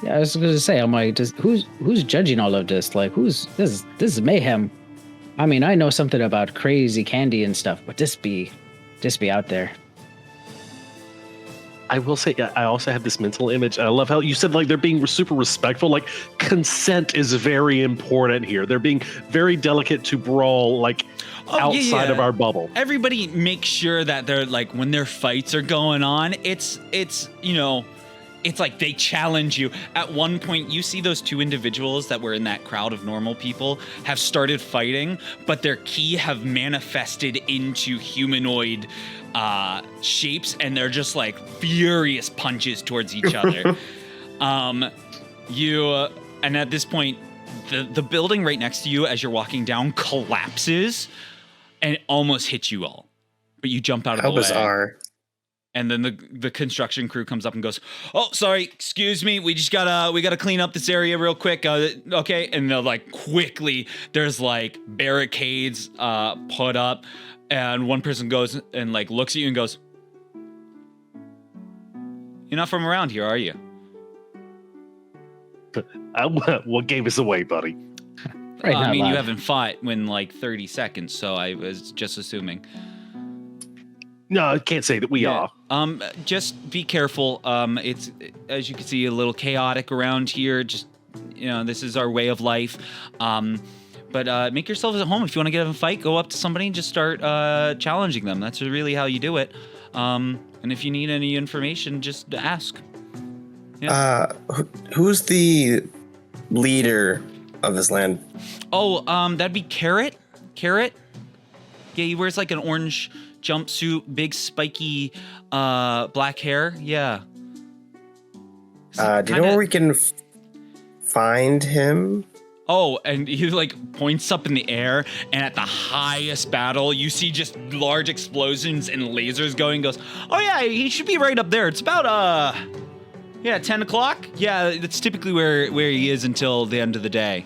Yeah, I was going to say, I'm like, who's judging all of this? Like, this is mayhem. I mean, I know something about crazy candy and stuff, but this be out there. I will say, I also have this mental image. I love how you said like they're being super respectful. Like consent is very important here. They're being very delicate to brawl like outside of our bubble. Everybody makes sure that they're like when their fights are going on, it's it's like they challenge you. At one point, you see those two individuals that were in that crowd of normal people have started fighting, but their ki have manifested into humanoid shapes, and they're just like furious punches towards each other. And at this point, the building right next to you as you're walking down collapses and it almost hits you all. But you jump out of the way. How bizarre. And then the construction crew comes up and goes, "Oh, sorry, excuse me. We gotta clean up this area real quick. Okay." And they'll like quickly. There's like barricades put up, and one person goes and like looks at you and goes, "You're not from around here, are you?" What gave us away, buddy? Right, I not mean, you loud. haven't fought in like 30 seconds, so I was just assuming. No, I can't say that we are. Just be careful. It's, as you can see, a little chaotic around here. Just, this is our way of life. But make yourselves at home. If you want to get in a fight, go up to somebody and just start challenging them. That's really how you do it. And if you need any information, just ask. Who's the leader of this land? Oh, that'd be Carrot. Carrot. Yeah, he wears like an orange jumpsuit, big spiky black hair. Yeah. Do you know where we can find him? Oh, and he like points up in the air, and at the highest battle, you see just large explosions and lasers going. Goes, oh yeah, he should be right up there. It's about 10 o'clock. Yeah, that's typically where he is until the end of the day.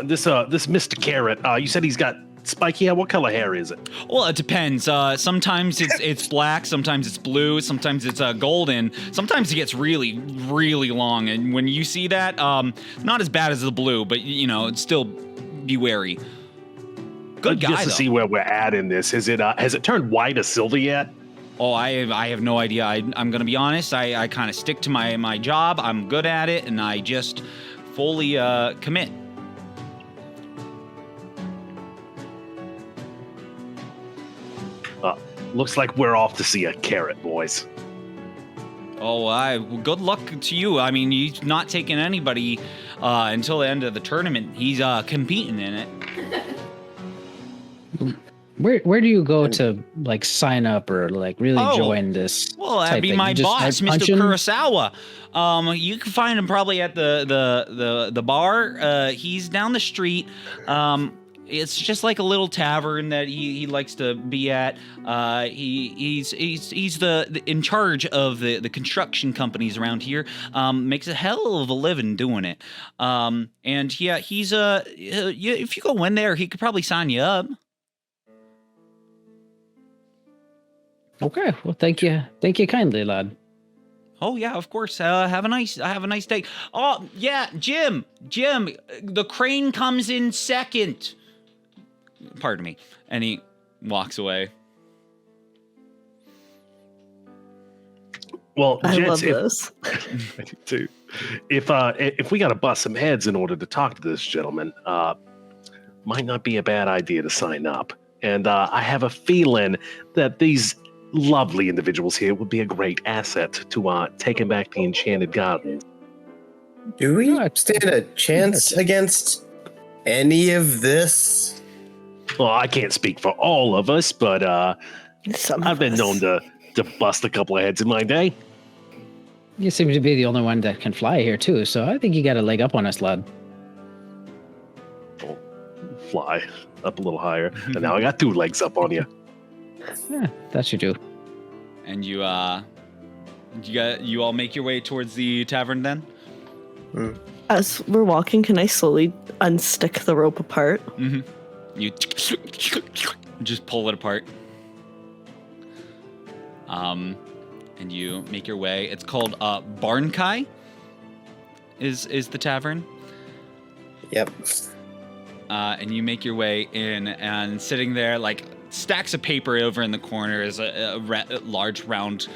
This Mr. Carrot, you said he's got spiky hair. What color hair is it? Well, it depends. Sometimes it's black, sometimes it's blue, sometimes it's golden. Sometimes it gets really, really long. And when you see that, not as bad as the blue, but still be wary. Good guy, just to though. see where we're at in this. Has it turned white or silver yet? Oh, I have no idea. I'm gonna be honest. I kind of stick to my job. I'm good at it, and I just fully commit. Looks like we're off to see a carrot, boys. Oh, good luck to you. I mean, he's not taking anybody until the end of the tournament. He's competing in it. Where do you go to like sign up or like really join this? Well, that'd type be thing? my You just boss, start Mr. punching? Kurosawa. You can find him probably at the bar. He's down the street. It's just like a little tavern that he likes to be at. He's the in charge of the construction companies around here. Makes a hell of a living doing it. And yeah, he's if you go in there, he could probably sign you up. Okay, well, thank you kindly, lad. Oh yeah, of course. Have a nice day. Oh yeah, Jim, the crane comes in second. Pardon me. And he walks away. Well, I gents, love this. I do too. If we got to bust some heads in order to talk to this gentleman, might not be a bad idea to sign up. And I have a feeling that these lovely individuals here would be a great asset to taking back the Enchanted Gardens. Do we stand a chance against any of this? Well, I can't speak for all of us, but I've been known to bust a couple of heads in my day. You seem to be the only one that can fly here too, so I think you got a leg up on us, lad. I'll fly up a little higher, and now I got 2 legs up on you. Yeah, that you do. And you all make your way towards the tavern then? As we're walking, can I slowly unstick the rope apart? Mm-hmm. You just pull it apart. And you make your way. It's called Barnkai. Is the tavern? Yep. And you make your way in, and sitting there, like stacks of paper over in the corner, is a large round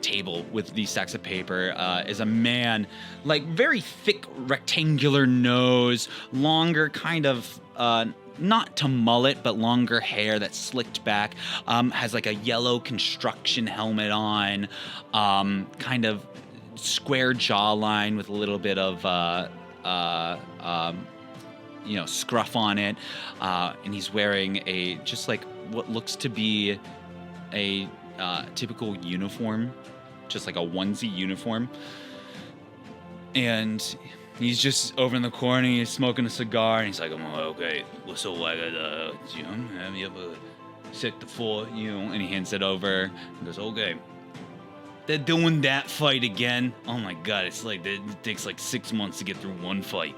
table with these stacks of paper. Is a man, like very thick rectangular nose, longer kind of not to mullet, but longer hair that's slicked back. Has like a yellow construction helmet on, kind of square jawline with a little bit of scruff on it, and he's wearing just like what looks to be a typical uniform, just like a onesie uniform. And he's just over in the corner, he's smoking a cigar, and he's like, okay, so I gotta, have you ever set the fort, and he hands it over and goes, okay. They're doing that fight again. Oh my god, it's like it takes like 6 months to get through one fight.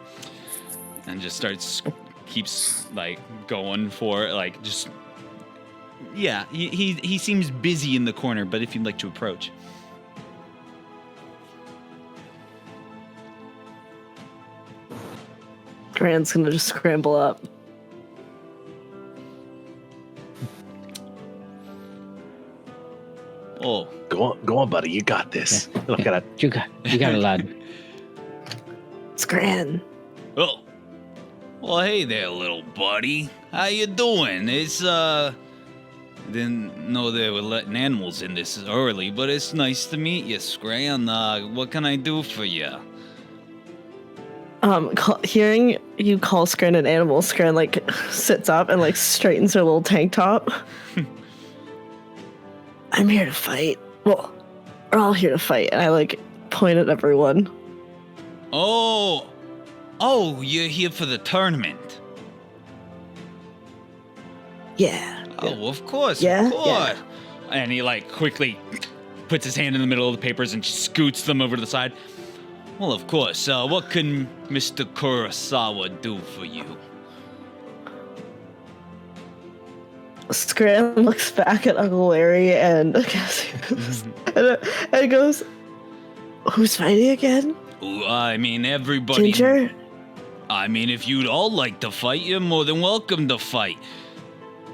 And just keeps like going for like just, yeah, he seems busy in the corner, but if you'd like to approach. Scran's gonna just scramble up. Oh, Go on, buddy. You got this. Look at that. You got it, lad. Scran. oh. Well, hey there, little buddy. How you doing? Didn't know they were letting animals in this early, but it's nice to meet you, Scran. What can I do for you? Hearing you call Scran an animal, Scran like sits up and like straightens her little tank top. I'm here to fight. Well, we're all here to fight, and I like point at everyone. Oh, you're here for the tournament. Yeah. Oh, of course, Yeah, of course. yeah. And he like quickly puts his hand in the middle of the papers and scoots them over to the side. Well, of course. What can Mr. Kurosawa do for you? Scran looks back at Uncle Larry and Cassius and goes, "Who's fighting again? Ooh, I mean, everybody. Ginger? I mean, if you'd all like to fight, you're more than welcome to fight.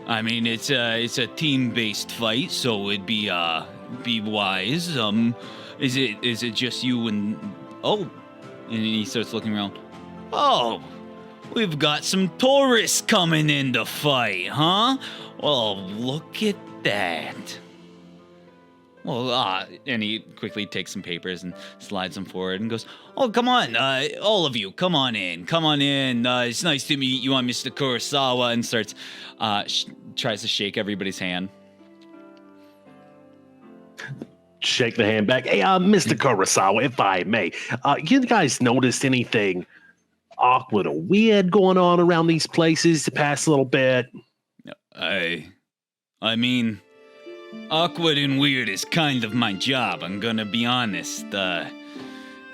I mean, it's a team-based fight, so it'd be wise. Is it just you and and he starts looking around. Oh, we've got some tourists coming in to fight, huh? Well, look at that. Well, and he quickly takes some papers and slides them forward and goes, "Oh, come on, all of you, come on in. It's nice to meet you. I'm Mr. Kurosawa," and starts, tries to shake everybody's hand. Shake the hand back. Hey, Mr. Kurosawa, if I may, you guys noticed anything awkward or weird going on around these places the past little bit? I mean, awkward and weird is kind of my job. I'm gonna be honest. There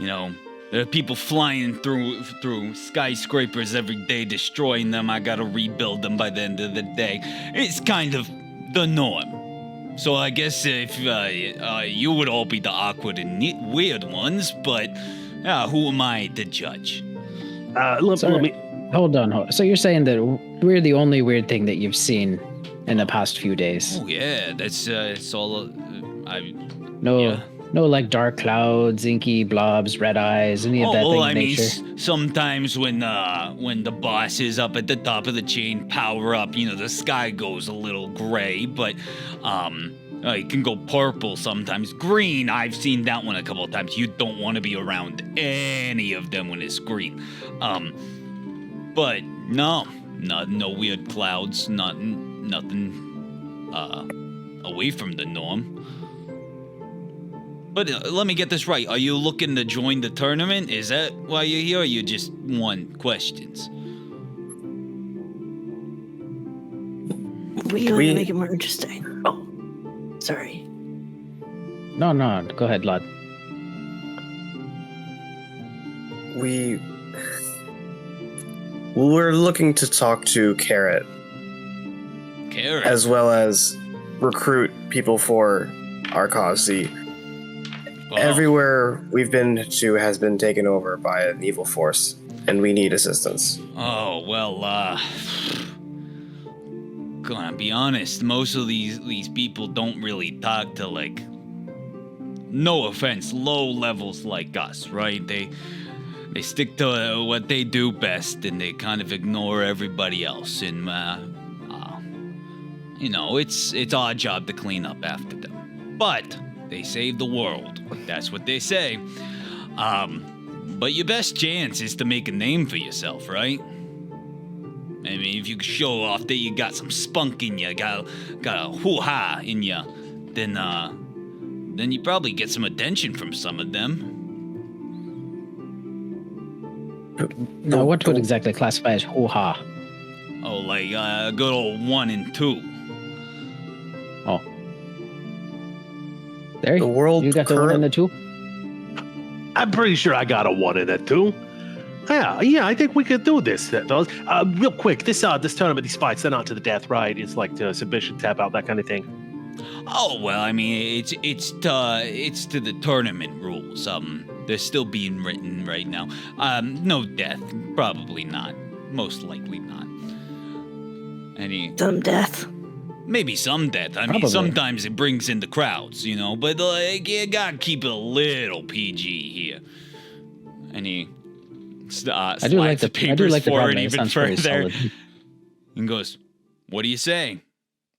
are people flying through skyscrapers every day, destroying them. I gotta rebuild them by the end of the day. It's kind of the norm. So I guess if you would all be the awkward and weird ones, but who am I to judge? Let me. Hold on. So you're saying that we're the only weird thing that you've seen in the past few days? Oh yeah, that's it's all. No, like dark clouds, inky blobs, red eyes, any of that thing in nature. Sometimes when the boss is up at the top of the chain, power up, the sky goes a little gray, but it can go purple sometimes. Green, I've seen that one a couple of times. You don't want to be around any of them when it's green. But no weird clouds, nothing away from the norm. But let me get this right. Are you looking to join the tournament? Is that why you're here, or you just want questions? We want to make it more interesting. Oh, sorry. No, go ahead, lad. We're looking to talk to Carrot. Carrot? As well as recruit people for our cause. See, everywhere we've been to has been taken over by an evil force, and we need assistance. Oh, well, gonna be honest, most of these people don't really talk to, like, no offense, low levels like us, right? They stick to what they do best, and they kind of ignore everybody else, and, it's our job to clean up after them. But they save the world. That's what they say. But your best chance is to make a name for yourself, right? I mean, if you show off that you got some spunk in you, got a hoo-ha in you, then you probably get some attention from some of them. Now, what would exactly classify as hoo-ha? Oh, like a good old 1 and 2. Oh. There The world you got the 1 and the 2? I'm pretty sure I got a 1 and a 2. Yeah, I think we could do this, fellas. Real quick, this tournament, these fights, they're not to the death, right? It's like to submission, tap out, that kind of thing. Oh well, I mean it's to the tournament rules. They're still being written right now. No death, probably not. Most likely not. Some death. Maybe some death. I mean, Probably. sometimes it brings in the crowds, you know. But like, you gotta keep it a little PG here. And he slides I do like the the papers forward problem. It even sounds very further solid. and goes, "What do you say?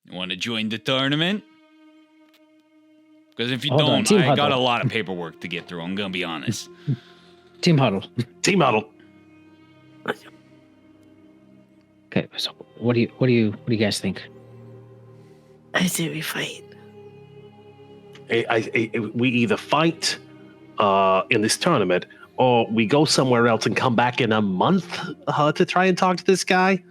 You want to join the tournament? Because if you Hold on, don't, team I got a huddle. lot of paperwork to get through. I'm gonna be honest." Team huddle. Team huddle. Okay, so what do you guys think? I say we fight. We either fight in this tournament, or we go somewhere else and come back in a month to try and talk to this guy.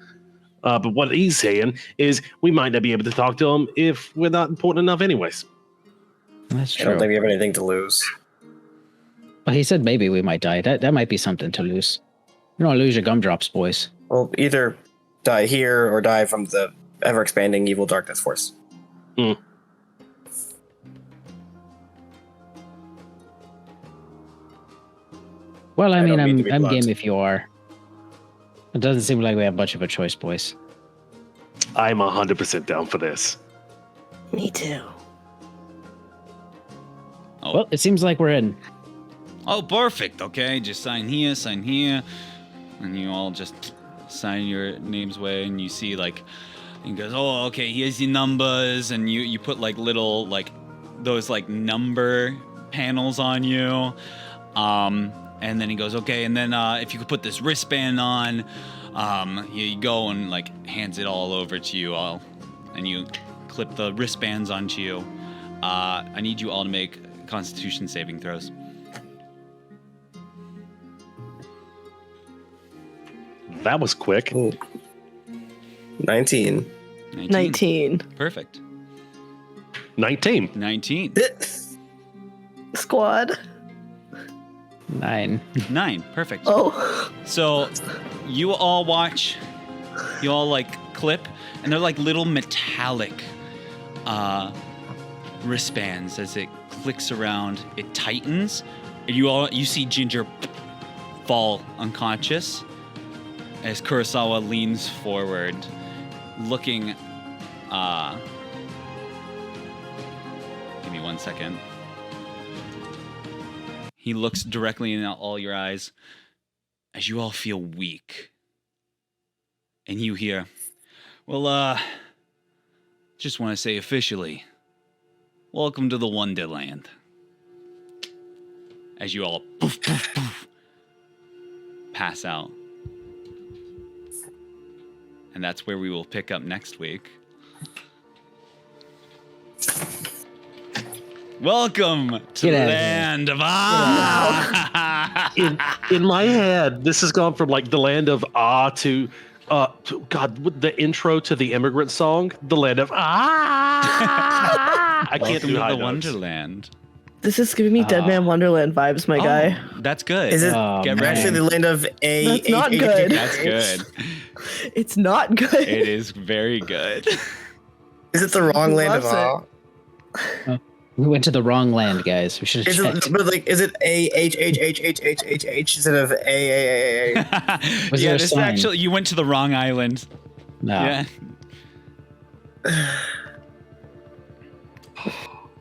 But what he's saying is we might not be able to talk to him if we're not important enough anyways. That's I don't true. think we have anything to lose. Well, he said maybe we might die. That might be something to lose. You don't lose your gumdrops, boys. Well, either die here or die from the ever-expanding evil darkness force. Well, I I mean, don't mean to be I'm blunt. game if you are. It doesn't seem like we have much of a choice, boys. I'm 100% down for this. Me too. Oh, Well, it seems like we're in. oh, perfect. Okay, just sign here, and you all just sign your names away, and you see like, he goes, "Oh, okay, here's your numbers," and you put like little like those like number panels on you, and then he goes, "Okay, and then if you could put this wristband on," you go and like hands it all over to you all, and you clip the wristbands onto you. I need you all to make Constitution saving throws. That was quick. Ooh. 19. 19. Perfect. 19. 19. Squad. 9. 9. Perfect. Oh. So you all watch, you all like clip, and they're like little metallic wristbands. As it clicks around, it tightens, and you see Ginger fall unconscious as Kurosawa leans forward, looking. Give me 1 second. He looks directly in all your eyes as you all feel weak. And you hear, "Well, just want to say officially, welcome to the Wonderland." As you all poof, poof, poof, pass out. And that's where we will pick up next week. Welcome to Get the out of here. land of In my head, this has gone from like the land of to God, with the intro to the immigrant song, the land of I can't Welcome do to high the notes. Wonderland. This is giving me Dead Man Wonderland vibes, my guy. That's good. Is it Oh, Get man. ready. actually the land of A? That's not good. That's good. It's not good. It is very good. Is it the wrong land of Loves A? We went to the wrong land, guys. We should have Is checked. it, but like, is it A H H H H H H H instead of A? Was Yeah, there a this sign? actually, you went to the wrong island. No. Yeah.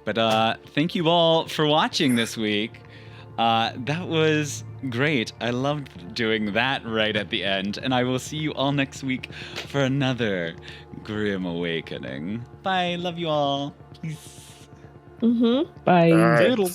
But thank you all for watching this week. That was great. I loved doing that right at the end. And I will see you all next week for another Grim Awakening. Bye. Love you all. Peace. Mm-hmm. Bye. All right. Doodle.